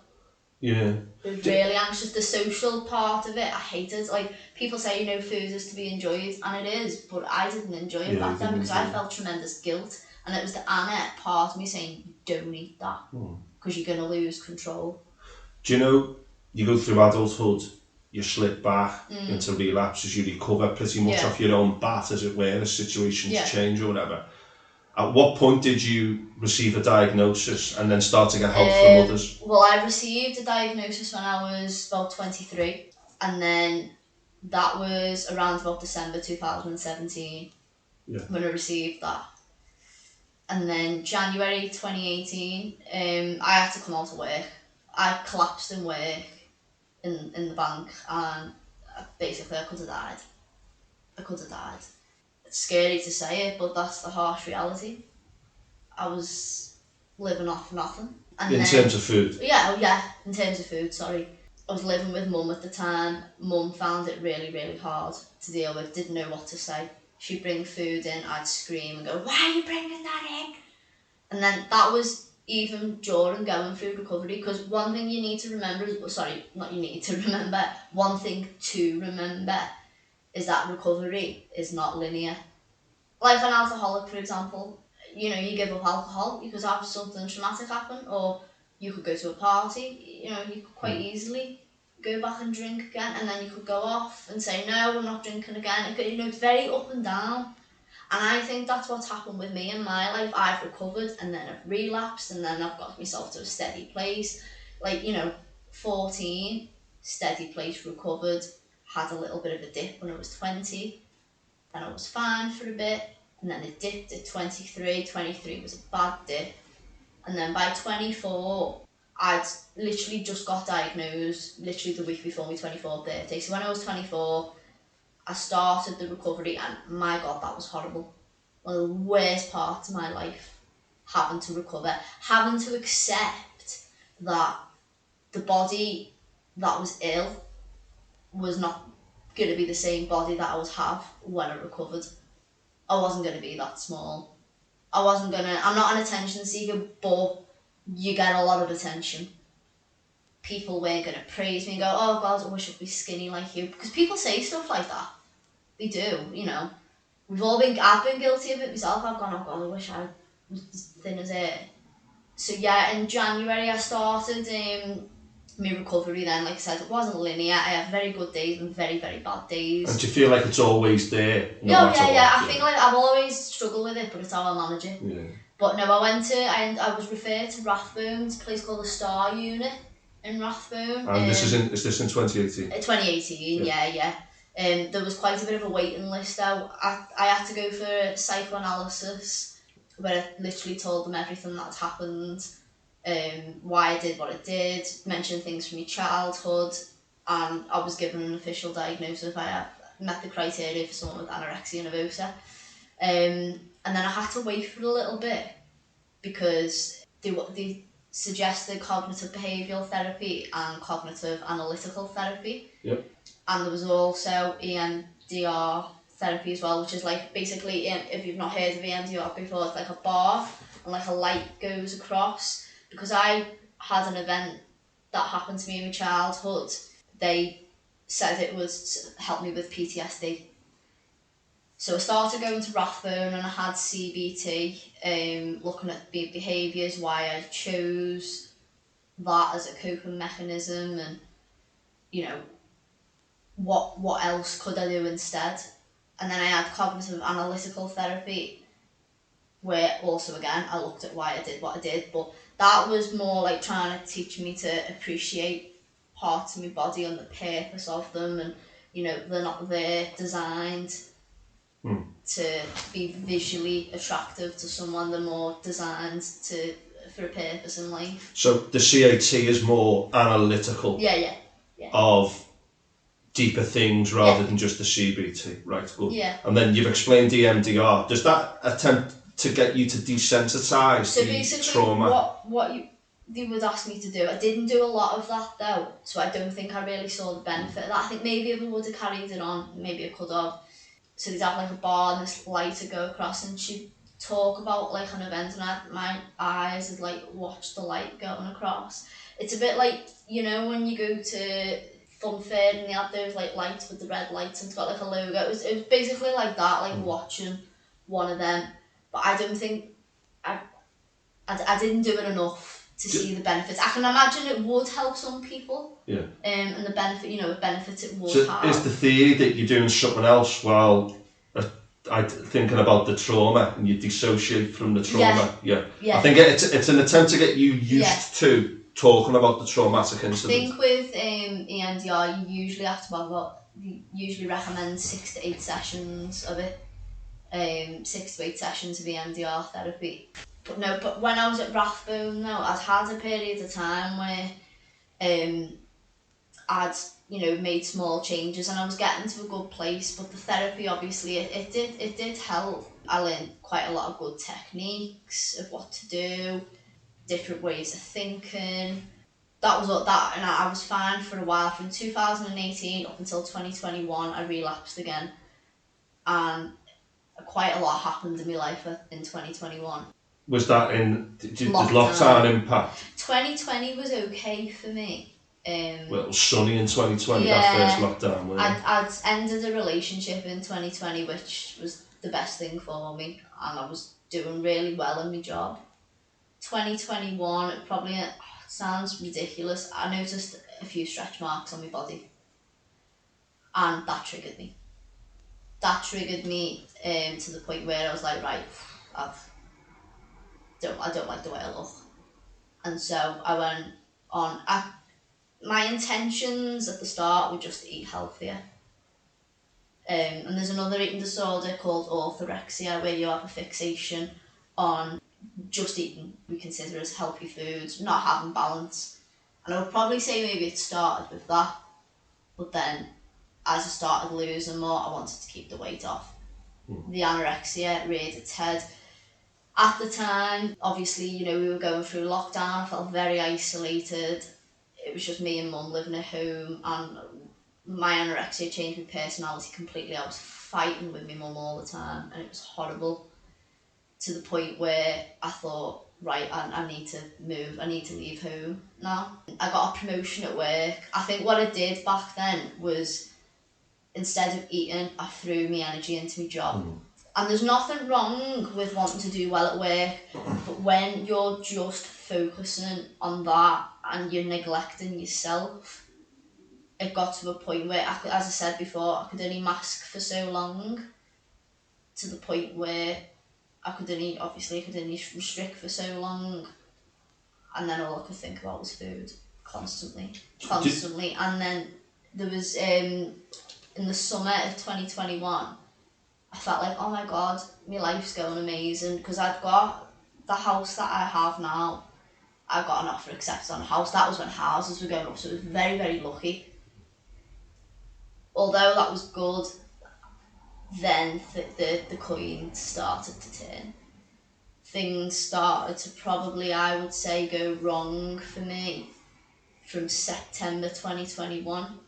Yeah. I was really anxious. The social part of it, I hated. Like, people say, food is to be enjoyed, and it is, but I didn't enjoy it back then because I felt tremendous guilt, and it was the Anna part of me saying, don't eat that, because you're going to lose control. Do you know, you go through adulthood, you slip back into relapses, you recover pretty much off your own bat, as it were, as situations change or whatever. At what point did you receive a diagnosis and then start to get help from others? Well, I received a diagnosis when I was about 23, and then that was around about December 2017 when I received that. And then January 2018, I had to come out of work. I collapsed in work in the bank, and basically I could have died. It's scary to say it, but that's the harsh reality. I was living off nothing. And in terms of food? Yeah, in terms of food, sorry. I was living with mum at the time. Mum found it really, really hard to deal with, didn't know what to say. She'd bring food in, I'd scream and go, why are you bringing that in? And then that was even during going through recovery, because one thing you need to remember, one thing to remember is that recovery is not linear. Like an alcoholic, for example, you give up alcohol, you could have something traumatic happen, or you could go to a party, you could quite easily go back and drink again, and then you could go off and say, no, I'm not drinking again. It's very up and down. And I think that's what's happened with me in my life. I've recovered, and then I've relapsed, and then I've got myself to a steady place. 14, steady place, recovered, had a little bit of a dip when I was 20, then I was fine for a bit, and then it dipped at 23. 23 was a bad dip, and then by 24, I'd literally just got diagnosed, literally the week before my 24th birthday. So when I was 24, I started the recovery, and my God, that was horrible. One of the worst parts of my life, having to recover, having to accept that the body that was ill was not going to be the same body that I would have when I recovered. I wasn't going to be that small. I'm not an attention seeker, but you get a lot of attention. People weren't going to praise me and go, oh God, I wish I could be skinny like you. Because people say stuff like that. They do, I've been guilty of it myself. I've gone, oh God, I wish I was as thin as it. So yeah, in January I started my recovery then. Like I said, it wasn't linear. I have very good days and very, very bad days. And do you feel like it's always there? I think like I've always struggled with it, but it's how I manage it. Yeah. But no, I was referred to Rathbone, it's a place called the Star Unit in Rathbone. And is this in 2018? 2018, yeah. There was quite a bit of a waiting list out. I had to go for psychoanalysis, where I literally told them everything that's happened, why I did what I did, mentioned things from my childhood, and I was given an official diagnosis. I had met the criteria for someone with Anorexia Nervosa. And then I had to wait for a little bit because they suggested cognitive behavioural therapy and cognitive analytical therapy. Yep. And there was also EMDR therapy as well, which is like basically, if you've not heard of EMDR before, it's like a bar and like a light goes across. Because I had an event that happened to me in my childhood, they said it was to help me with PTSD. So I started going to Rathbone and I had CBT, looking at behaviours, why I chose that as a coping mechanism, and what else could I do instead. And then I had cognitive analytical therapy, where also again I looked at why I did what I did, but that was more like trying to teach me to appreciate parts of my body and the purpose of them, and they're not there designed to be visually attractive to someone. They're more designed for a purpose in life. So the CAT is more analytical. Yeah. Of deeper things rather than just the CBT, right? Good. Yeah. And then you've explained EMDR. Does that attempt to get you to desensitize the trauma? What they would ask me to do, I didn't do a lot of that though, so I don't think I really saw the benefit of that. I think maybe if I would have carried it on, maybe I could have. So they'd have like a bar and this light to go across, and she'd talk about like an event, and my eyes would like watch the light going across. It's a bit like, when you go to Funfair and they have those like lights with the red lights and it's got like a logo. It was basically like that, like watching one of them. But I don't think I didn't do it enough to see the benefits. I can imagine it would help some people. Yeah. And the benefit, benefits it would have. So is the theory that you're doing something else while thinking about the trauma and you dissociate from the trauma? Yeah. I think it's an attempt to get you used to talking about the traumatic incident. I think with EMDR, you usually have to you usually recommend 6 to 8 sessions of it. 6 to 8 sessions of EMDR therapy. But when I was at Rathbone though, I'd had a period of time where I'd made small changes and I was getting to a good place, but the therapy obviously it did help. I learned quite a lot of good techniques of what to do, different ways of thinking. That was what that, and I was fine for a while. From 2018 up until 2021, I relapsed again, and quite a lot happened in my life in 2021. Was that did lockdown impact? 2020 was okay for me. Well, it was sunny in 2020, Yeah, that first lockdown, wasn't it? I'd ended a relationship in 2020, which was the best thing for me, and I was doing really well in my job. 2021, it sounds ridiculous. I noticed a few stretch marks on my body, and that triggered me. To the point where I was like, right, I don't like the way I look, and so I went on. My intentions at the start were just to eat healthier. And there's another eating disorder called orthorexia, where you have a fixation on just eating we consider as healthy foods, not having balance. And I would probably say maybe it started with that, but then as I started losing more, I wanted to keep the weight off. The anorexia reared its head. At the time, obviously, we were going through lockdown. I felt very isolated. It was just me and mum living at home, and my anorexia changed my personality completely. I was fighting with my mum all the time, and it was horrible, to the point where I thought, right, I need to move. I need to leave home now. I got a promotion at work. I think what I did back then was, instead of eating, I threw my energy into my job. And there's nothing wrong with wanting to do well at work, but when you're just focusing on that and you're neglecting yourself, it got to a point where, as I said before, I could only mask for so long, to the point where I could only restrict for so long, and then all I could think about was food, constantly. And then there was, in the summer of 2021, I felt like, oh my god, my life's going amazing, because I'd got the house that I have now. I got an offer accepted on a house. That was when houses were going up, so it was very, very lucky. Although that was good, then the coin started to turn. Things started to probably, I would say, go wrong for me from September 2021.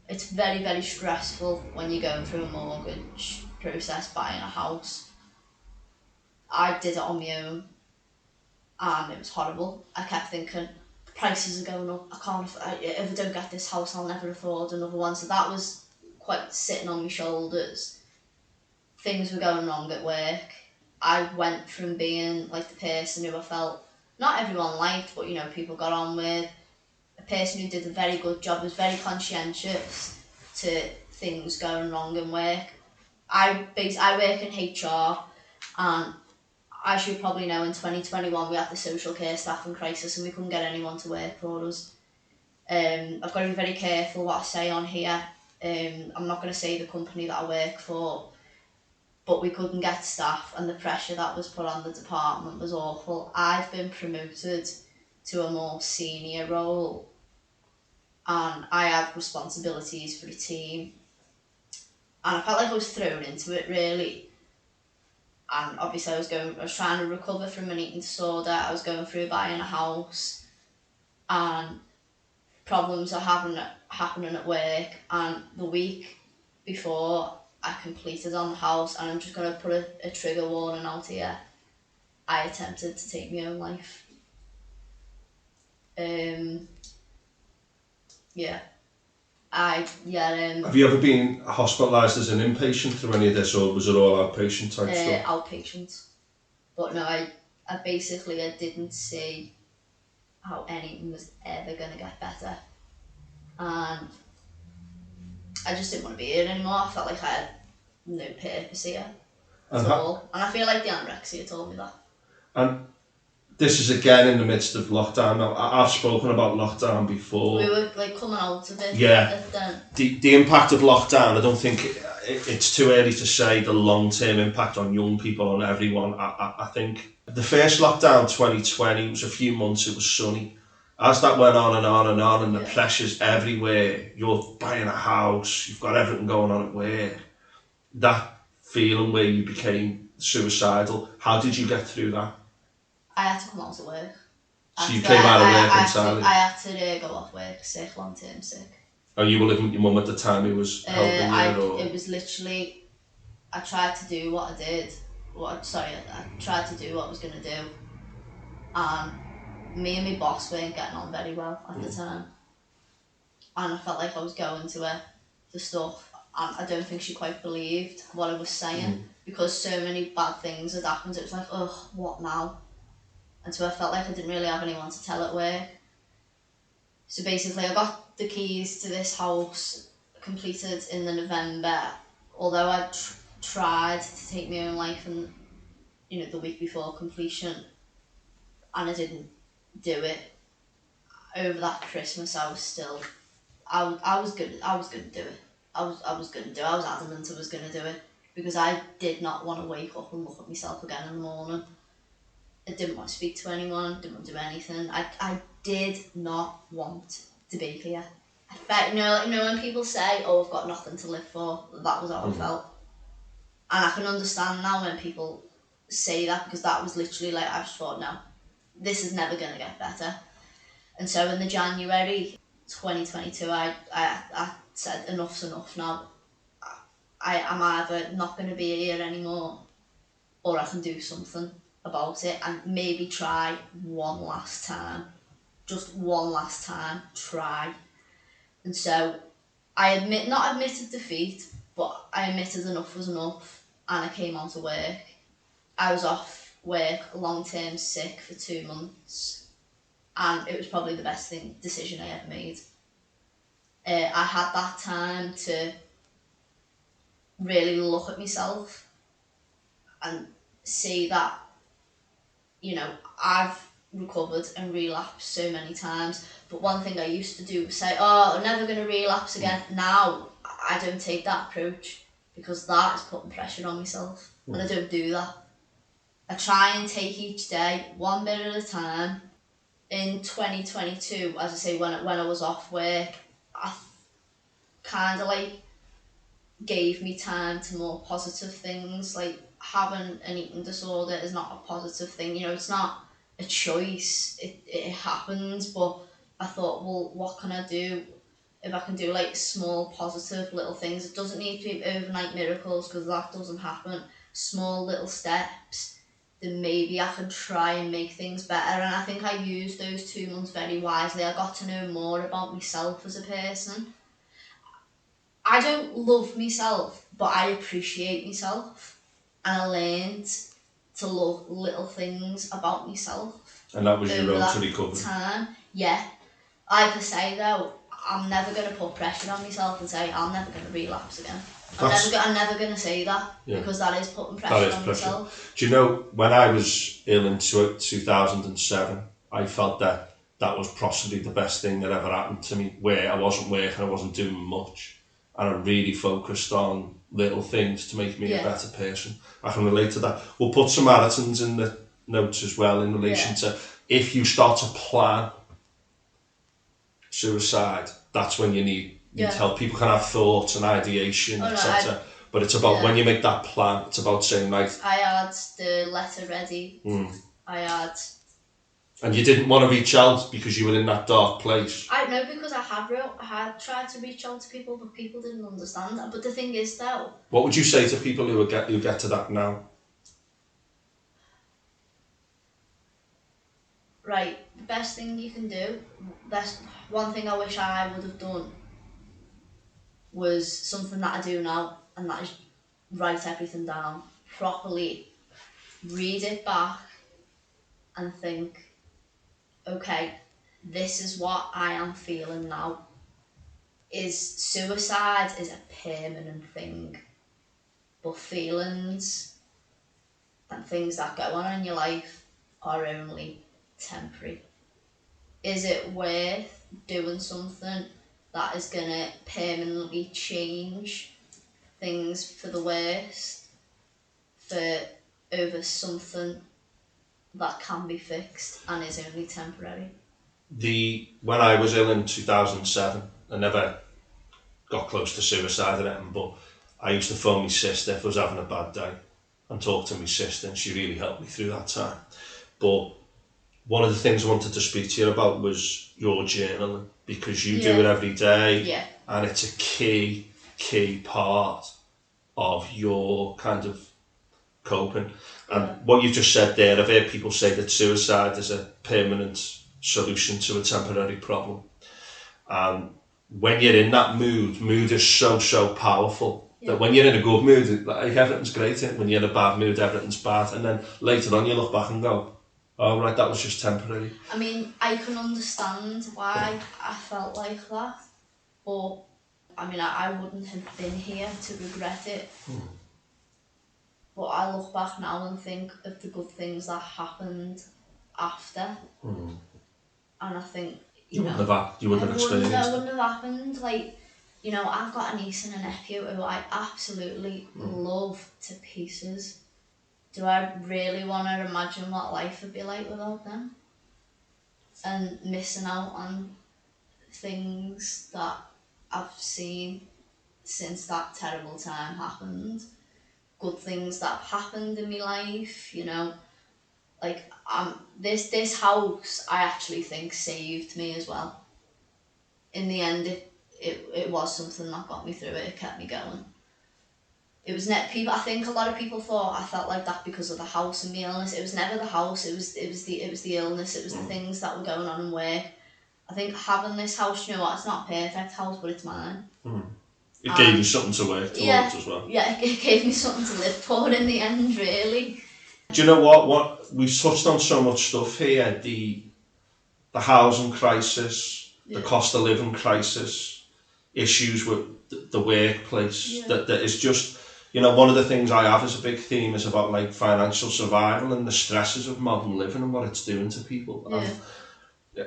It's very, very stressful when you're going through a mortgage process, buying a house. I did it on my own, and it was horrible. I kept thinking, prices are going up, if I don't get this house, I'll never afford another one. So that was quite sitting on my shoulders. Things were going wrong at work. I went from being like the person who I felt not everyone liked, but people got on with, a person who did a very good job, was very conscientious, to things going wrong in work. I work in HR, and as you probably know, in 2021 we had the social care staffing crisis, and we couldn't get anyone to work for us. I've got to be very careful what I say on here. I'm not going to say the company that I work for, but we couldn't get staff, and the pressure that was put on the department was awful. I've been promoted to a more senior role, and I have responsibilities for a team, and I felt like I was thrown into it, really. And obviously I was trying to recover from an eating disorder. I was going through buying a house, and problems are happening at work. And the week before I completed on the house, and I'm just going to put a trigger warning out here, I attempted to take my own life. Have you ever been hospitalised as an inpatient through any of this, or was it all outpatient type stuff? Outpatient. But no, I didn't see how anything was ever going to get better. And I just didn't want to be here anymore. I felt like I had no purpose here at all. And I feel like the anorexia told me that. And this is again in the midst of lockdown. Now, I've spoken about lockdown before. We were coming out of it. Yeah. The impact of lockdown, I don't think it's too early to say the long-term impact on young people, on everyone. I think the first lockdown, 2020, was a few months, it was sunny. As that went on and on and on, and the pressures everywhere, you're buying a house, you've got everything going on at work, that feeling where you became suicidal, how did you get through that? I had to come out of work. So you came out of work entirely? I had to go off work, sick, long-term sick. And you were living with your mum at the time who was helping you? It was literally, I tried to do what I did. I tried to do what I was going to do. And me and my boss weren't getting on very well at the time. and I felt like I was going to her for stuff, and I don't think she quite believed what I was saying because so many bad things had happened. It was like, ugh, what now? And so I felt like I didn't really have anyone to tell at work. So basically I got the keys to this house completed in the November, although I tried to take my own life and the week before completion, and I didn't do it. Over that Christmas I was still I was gonna do it. I was gonna do it. I was adamant I was gonna do it because I did not want to wake up and look at myself again in the morning. I didn't want to speak to anyone, didn't want to do anything. I did not want to be here. I felt, when people say, oh, I've got nothing to live for, that was how I felt. And I can understand now when people say that, because that was literally like, I just thought, no, this is never going to get better. And so in the January 2022, I said, enough's enough now. I'm either not going to be here anymore, or I can do something about it and maybe try one last time. Just one last time, try. And so I not admitted defeat, but I admitted enough was enough, and I came on to work. I was off work long-term sick for 2 months, and it was probably the best decision I ever made. I had that time to really look at myself and see that, I've recovered and relapsed so many times, but one thing I used to do was say, oh, I'm never going to relapse again. Now I don't take that approach because that is putting pressure on myself, and I don't do that. I try and take each day one bit at a time. In 2022, as I say, when I was off work, I kind of like gave me time to more positive things. Like having an eating disorder is not a positive thing, it's not a choice, it happens. But I thought, well, what can I do if I can do like small positive little things? It doesn't need to be overnight miracles because that doesn't happen. Small little steps, then maybe I can try and make things better. And I think I used those 2 months very wisely. I got to know more about myself as a person. I don't love myself, but I appreciate myself, and I learned to love little things about myself. And that was your road to recovery. Time, yeah. Like I say though, I'm never going to put pressure on myself and say I'm never going to relapse again. I'm never going to say that, because that is putting pressure on myself. Do you know, when I was ill in 2007, I felt that was possibly the best thing that ever happened to me, where I wasn't working, I wasn't doing much, and I really focused on little things to make me a better person. I can relate to that. We'll put Samaritans in the notes as well in relation to if you start to plan suicide, that's when you need help. People can have thoughts and ideation, etc. But it's about when you make that plan, it's about saying, right. I had the letter ready. And you didn't want to reach out because you were in that dark place. I know, because I had tried to reach out to people, but people didn't understand that. But the thing is though, what would you say to people who get to that now? Right, the best thing you can do, one thing I wish I would have done was something that I do now, and that is write everything down properly, read it back and think, okay, this is what I am feeling now. Suicide is a permanent thing, but feelings and things that go on in your life are only temporary. Is it worth doing something that is going to permanently change things for the worst over something that can be fixed and is only temporary? When I was ill in 2007, I never got close to suicide or anything, but I used to phone my sister if I was having a bad day and talk to my sister, and she really helped me through that time. But one of the things I wanted to speak to you about was your journaling, because you do it every day, and it's a key part of your kind of coping. And what you just said there, I've heard people say that suicide is a permanent solution to a temporary problem. And when you're in that mood is so powerful. Yeah. That when you're in a good mood, like everything's great. When you're in a bad mood, everything's bad. And then later on you look back and go, oh right, that was just temporary. I mean, I can understand why I felt like that, but I mean, I wouldn't have been here to regret it. But I look back now and think of the good things that happened after, and I think you wouldn't have experienced it. Wouldn't have happened. Like, you know, I've got a niece and a nephew who I absolutely love to pieces. Do I really want to imagine what life would be like without them? And missing out on things that I've seen since that terrible time happened. Good things that have happened in my life, you know. Like, this house, I actually think saved me as well. In the end, it was something that got me through it. It kept me going. It was people. I think a lot of people thought I felt like that because of the house and my illness. It was never the house. It was the illness. It was the things that were going on in work. I think having this house, you know what? It's not a perfect house, but it's mine. It gave you something to work towards as well. Yeah, it gave me something to live for in the end, really. Do you know what we've touched on so much stuff here? The housing crisis, the cost of living crisis, issues with the workplace. That is just, you know, one of the things I have as a big theme is about like financial survival and the stresses of modern living and what it's doing to people. Yeah. And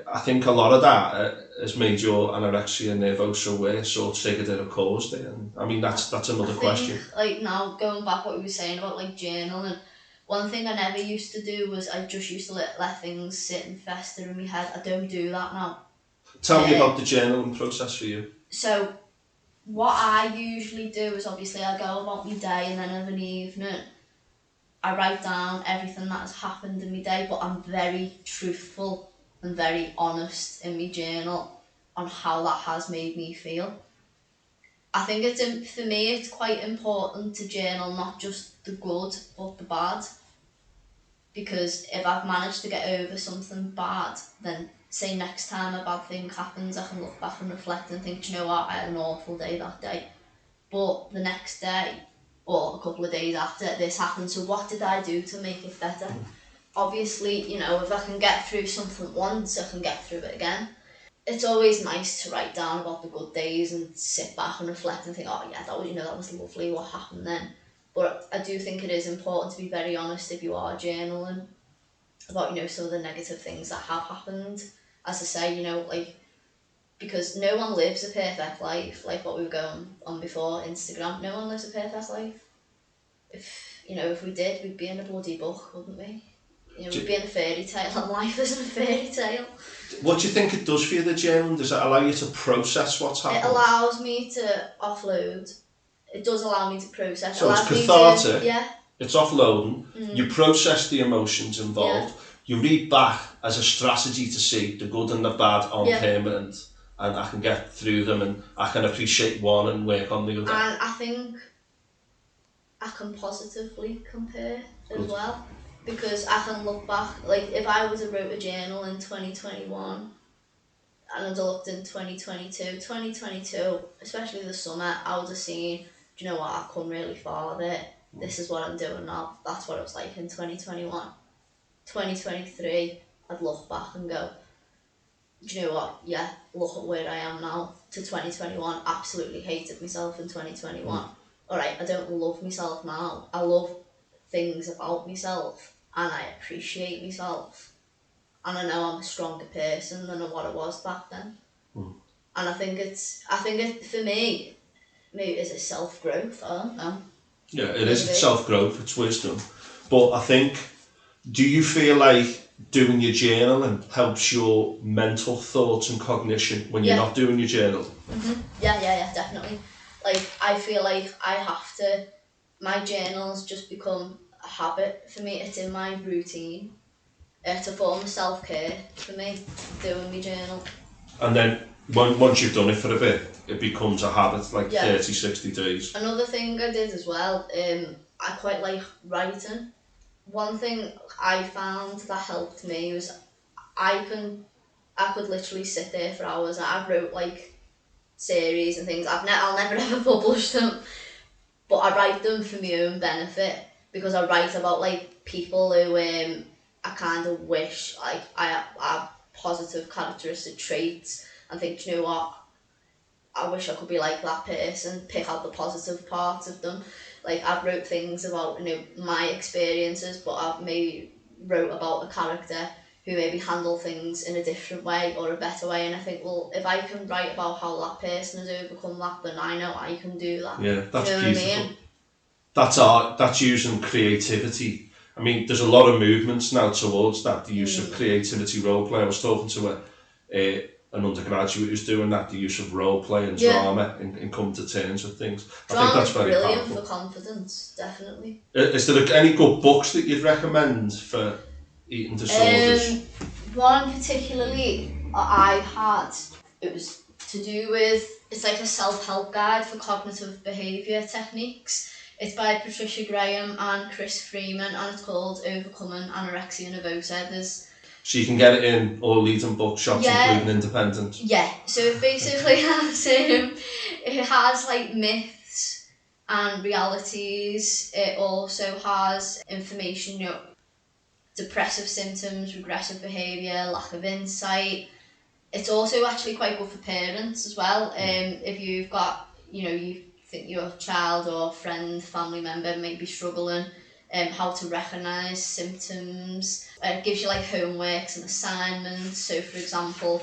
I think a lot of that has made your anorexia nervosa worse or triggered it or caused it. And I mean, that's another question. Like, now going back what we were saying about like journaling, one thing I never used to do was I just used to let things sit and fester in my head. I don't do that now. Tell me about the journaling process for you. So what I usually do is, obviously I go about my day, and then of an evening I write down everything that has happened in my day, but I'm very truthful and very honest in my journal on how that has made me feel. I think for me it's quite important to journal not just the good but the bad, because if I've managed to get over something bad, then say next time a bad thing happens, I can look back and reflect and think, do you know what, I had an awful day that day, but the next day or a couple of days after this happened, so what did I do to make it better? Obviously, you know, if I can get through something once, I can get through it again. It's always nice to write down about the good days and sit back and reflect and think, oh yeah, that was, you know, that was lovely, what happened then. But I do think it is important to be very honest if you are journaling about, you know, some of the negative things that have happened. As I say, you know, like, because no one lives a perfect life, like what we were going on before, Instagram. No one lives a perfect life. If we did, we'd be in a bloody book, wouldn't we? You know, we'd be in a fairy tale, and life isn't a fairy tale. What do you think it does for you, the journaling? Does it allow you to process what's happened? It allows me to offload. It does allow me to process. So it's cathartic. It's offloading. You process the emotions involved. You read back as a strategy to see the good and the bad on permanent, and I can get through them, and I can appreciate one and work on the other. And I think I can positively compare as well, because I can look back, like if I was to wrote a journal in 2021 and I'd looked in 2022, especially the summer, I would have seen, do you know what, I've come really far there. This is what I'm doing now. That's what it was like in 2021. 2023, I'd look back and go, do you know what, yeah, look at where I am now. To 2021, absolutely hated myself in 2021. Alright, I don't love myself now. I love things about myself and I appreciate myself. And I know I'm a stronger person than what I was back then. And I think it for me, maybe it's a self-growth, I don't know. Yeah, it is self-growth, it's wisdom. But I think, do you feel like doing your journaling helps your mental thoughts and cognition when you're not doing your journal? Yeah, definitely. Like, I feel like I have to, my journals just become a habit for me. It's in my routine. It's a form of self-care for me, doing my journal. And then once you've done it for a bit, it becomes a habit, like 30, 60 days. Another thing I did as well, I quite like writing. One thing I found that helped me was I could literally sit there for hours. I wrote like series and things. I'll never ever publish them, but I write them for my own benefit, because I write about like people who I kind of wish like I have positive characteristic traits, and think, you know what, I wish I could be like that person, pick out the positive parts of them. Like, I've wrote things about, my experiences, but I've maybe wrote about a character who maybe handle things in a different way or a better way, and I think, well, if I can write about how that person has overcome that, then I know I can do that. Yeah, that's do you know beautiful. what I mean? That's art, that's using creativity. I mean, there's a lot of movements now towards that, the use of creativity, role play. I was talking to an undergraduate who's doing that, the use of role play and drama and come to terms with things. I think that's very brilliant powerful. for confidence, definitely. Is there any good books that you'd recommend for eating disorders? One particularly I had, it was to do with, it's like a self-help guide for cognitive behaviour techniques. It's by Patricia Graham and Chris Freeman, and it's called Overcoming Anorexia Nervosa. So you can get it in all leading bookshops, including independent. Yeah, so it basically has it has like myths and realities. It also has information, depressive symptoms, regressive behaviour, lack of insight. It's also actually quite good for parents as well. If you've got, you think your child or friend, family member may be struggling, how to recognise symptoms. It gives you like homeworks and assignments. So for example,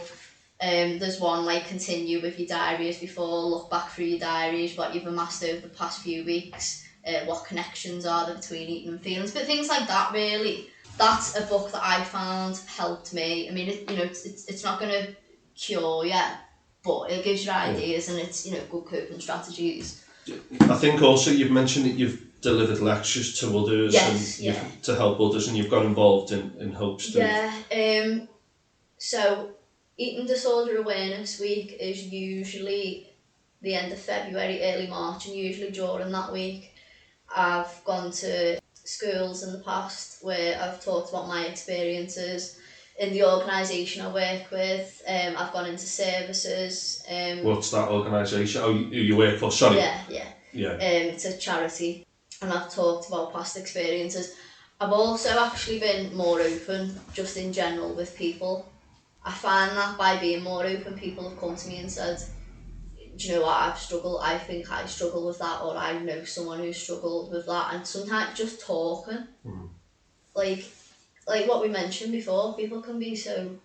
there's one like continue with your diaries before, look back through your diaries, what you've amassed over the past few weeks, what connections are there between eating and feelings, but things like that really. That's a book that I found helped me. I mean, it's not going to cure you, but it gives you ideas, and it's, good coping strategies. I think also you've mentioned that you've delivered lectures to others to help others, and you've got involved in Hope Street. Yeah, so Eating Disorder Awareness Week is usually the end of February, early March, and usually during that week I've gone to schools in the past where I've talked about my experiences. In the organisation I work with, I've gone into services. What's that organisation? Oh, you work for? Sorry. Yeah. It's a charity, and I've talked about past experiences. I've also actually been more open, just in general, with people. I find that by being more open, people have come to me and said, do you know what, I think I struggle with that, or I know someone who struggled with that. And sometimes just talking, like what we mentioned before, people can be so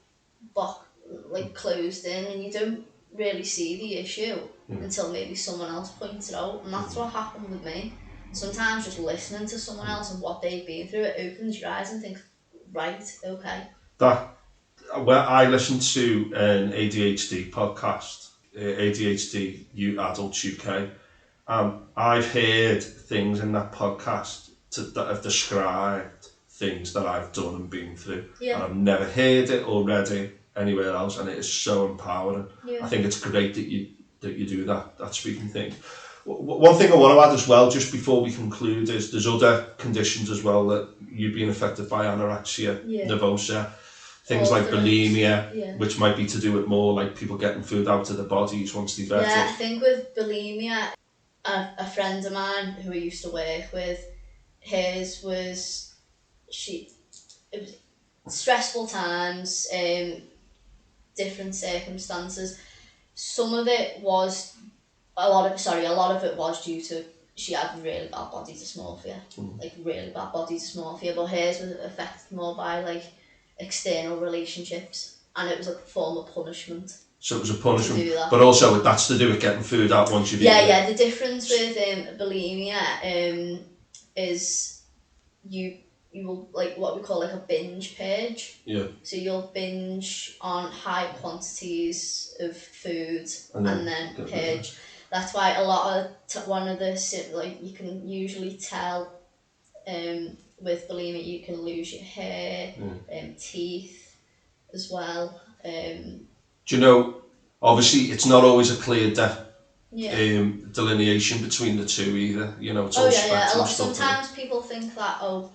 closed in, and you don't really see the issue until maybe someone else points it out, and that's what happened with me. Sometimes just listening to someone else and what they've been through, it opens your eyes and think, right, okay. Well, I listened to an ADHD podcast, ADHD Adults UK. I've heard things in that podcast that have described things that I've done and been through, and I've never heard it or read it anywhere else, and it is so empowering. I think it's great that you do that speaking thing. One thing I want to add as well, just before we conclude, is there's other conditions as well that you've been affected by, anorexia nervosa. Things like bulimia, which might be to do with more like people getting food out of their bodies once they've ate it. Yeah, I think with bulimia, a friend of mine who I used to work with, hers was, it was stressful times, different circumstances. Some of it was, a lot of it was due to, she had really bad body dysmorphia, but hers was affected more by like external relationships, and it was like a form of punishment. So it was a punishment, but also that's to do with getting food out once you've eaten it. Yeah, the difference with bulimia is you will, like, what we call like a binge purge. Yeah. So you'll binge on high quantities of food and then purge. That's why a lot of one of the you can usually tell with bulimia, you can lose your hair, teeth as well. Do you know, obviously it's not always a clear delineation between the two either, it's all spectrum stuff. Sometimes people think that, I've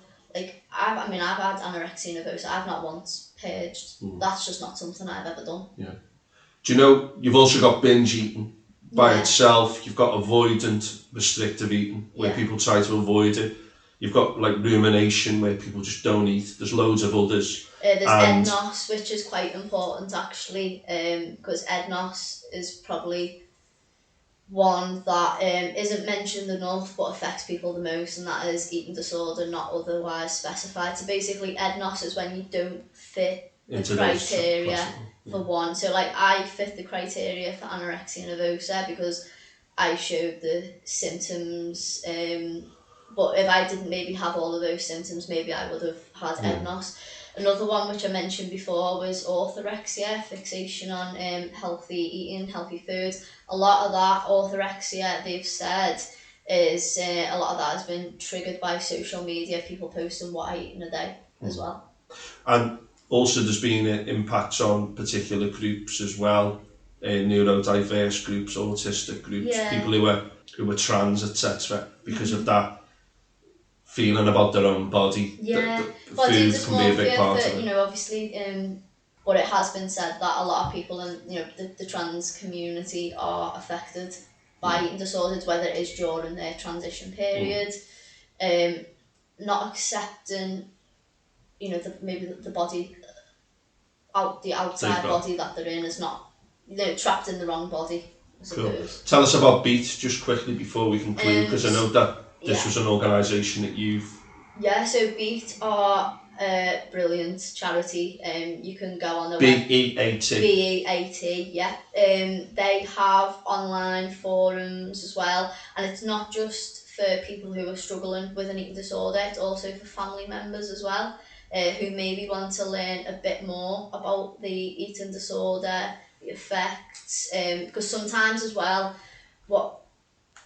had anorexia nervosa, I've not once purged. That's just not something I've ever done. Yeah. Do you know, you've also got binge eating, by Yeah. itself. You've got avoidant restrictive eating, where people try to avoid it. You've got like rumination, where people just don't eat. There's loads of others. There's And EDNOS, which is quite important actually, because EDNOS is probably one that isn't mentioned enough but affects people the most, and that is eating disorder not otherwise specified. So basically, EDNOS is when you don't fit the into criteria for one. So like I fit the criteria for anorexia nervosa because I showed the symptoms. But if I didn't maybe have all of those symptoms, maybe I would have had EDNOS. Another one which I mentioned before was orthorexia, fixation on healthy eating, healthy foods. A lot of that orthorexia, they've said, is a lot of that has been triggered by social media, people posting what I eat in a day as well. And also there's been impacts on particular groups as well, neurodiverse groups, autistic groups, people who are trans, etc. Because of that feeling about their own body. Body Food can be a big part for, of it. obviously, but it has been said that a lot of people in the trans community are affected by eating disorders, whether it is during their transition period, not accepting, maybe the body, the outside body that they're in is not, trapped in the wrong body, I suppose. Cool. Tell us about Beat just quickly before we conclude, because I know that this was an organisation that you've... Yeah, so Beat are a brilliant charity. You can go on the BEAT. BEAT, yeah. They have online forums as well, and it's not just for people who are struggling with an eating disorder, it's also for family members as well, who maybe want to learn a bit more about the eating disorder, the effects, because sometimes as well, what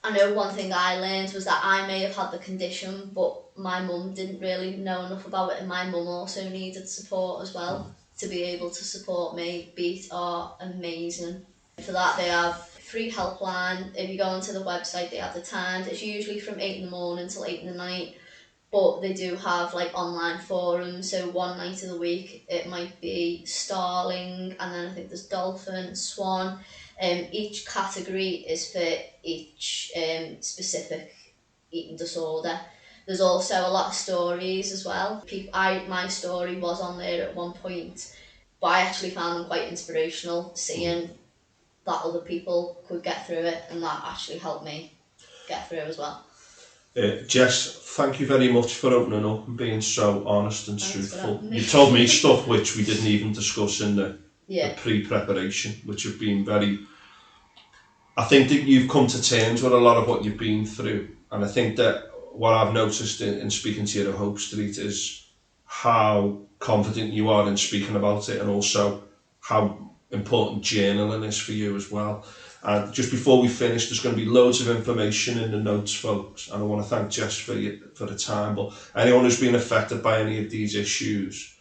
I know one thing I learned was that I may have had the condition, but my mum didn't really know enough about it, and my mum also needed support as well to be able to support me. Beat are amazing. For that, they have free helpline. If you go onto the website, they have the times. It's usually from 8 in the morning till 8 in the night, but they do have like online forums. So one night of the week, it might be starling, and then I think there's dolphin, swan. Each category is for each specific eating disorder. There's also a lot of stories as well. My story was on there at one point, but I actually found them quite inspirational, seeing that other people could get through it, and that actually helped me get through as well. Jess, thank you very much for opening up and being so honest and truthful. You told me stuff which we didn't even discuss in the pre-preparation, which have been very... I think that you've come to terms with a lot of what you've been through, and I think that what I've noticed in speaking to you at Hope Street is how confident you are in speaking about it, and also how important journaling is for you as well. And just before we finish, there's going to be loads of information in the notes, folks, and I want to thank Jess for the time. But anyone who's been affected by any of these issues,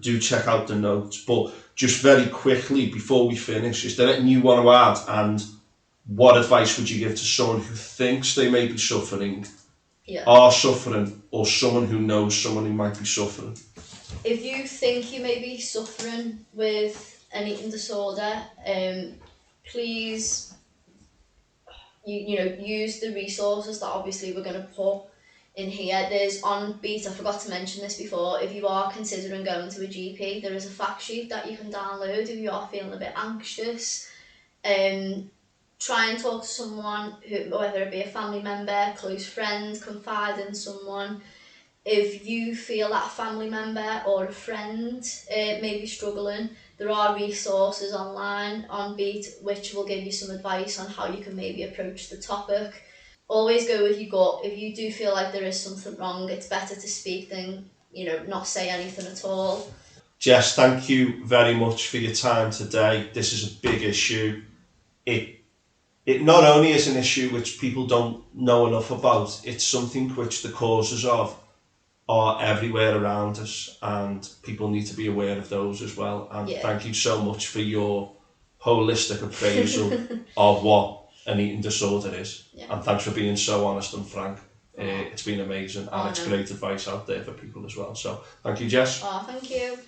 do check out the notes. But just very quickly before we finish, is there anything you want to add, and what advice would you give to someone who thinks they may be suffering, are suffering, or someone who knows someone who might be suffering? If you think you may be suffering with an eating disorder, please, use the resources that obviously we're going to put in here. There's on Beat, I forgot to mention this before, if you are considering going to a GP, there is a fact sheet that you can download if you are feeling a bit anxious. Try and talk to someone, whether it be a family member, close friend, confide in someone. If you feel that a family member or a friend may be struggling, there are resources online on Beat which will give you some advice on how you can maybe approach the topic. Always go with your gut. If you do feel like there is something wrong, it's better to speak than not say anything at all. Jess, thank you very much for your time today. This is a big issue. It not only is an issue which people don't know enough about, it's something which the causes of are everywhere around us, and people need to be aware of those as well. And thank you so much for your holistic appraisal of what an eating disorder is. And thanks for being so honest and frank. It's been amazing, and it's great advice out there for people as well. So thank you, Jess. Thank you.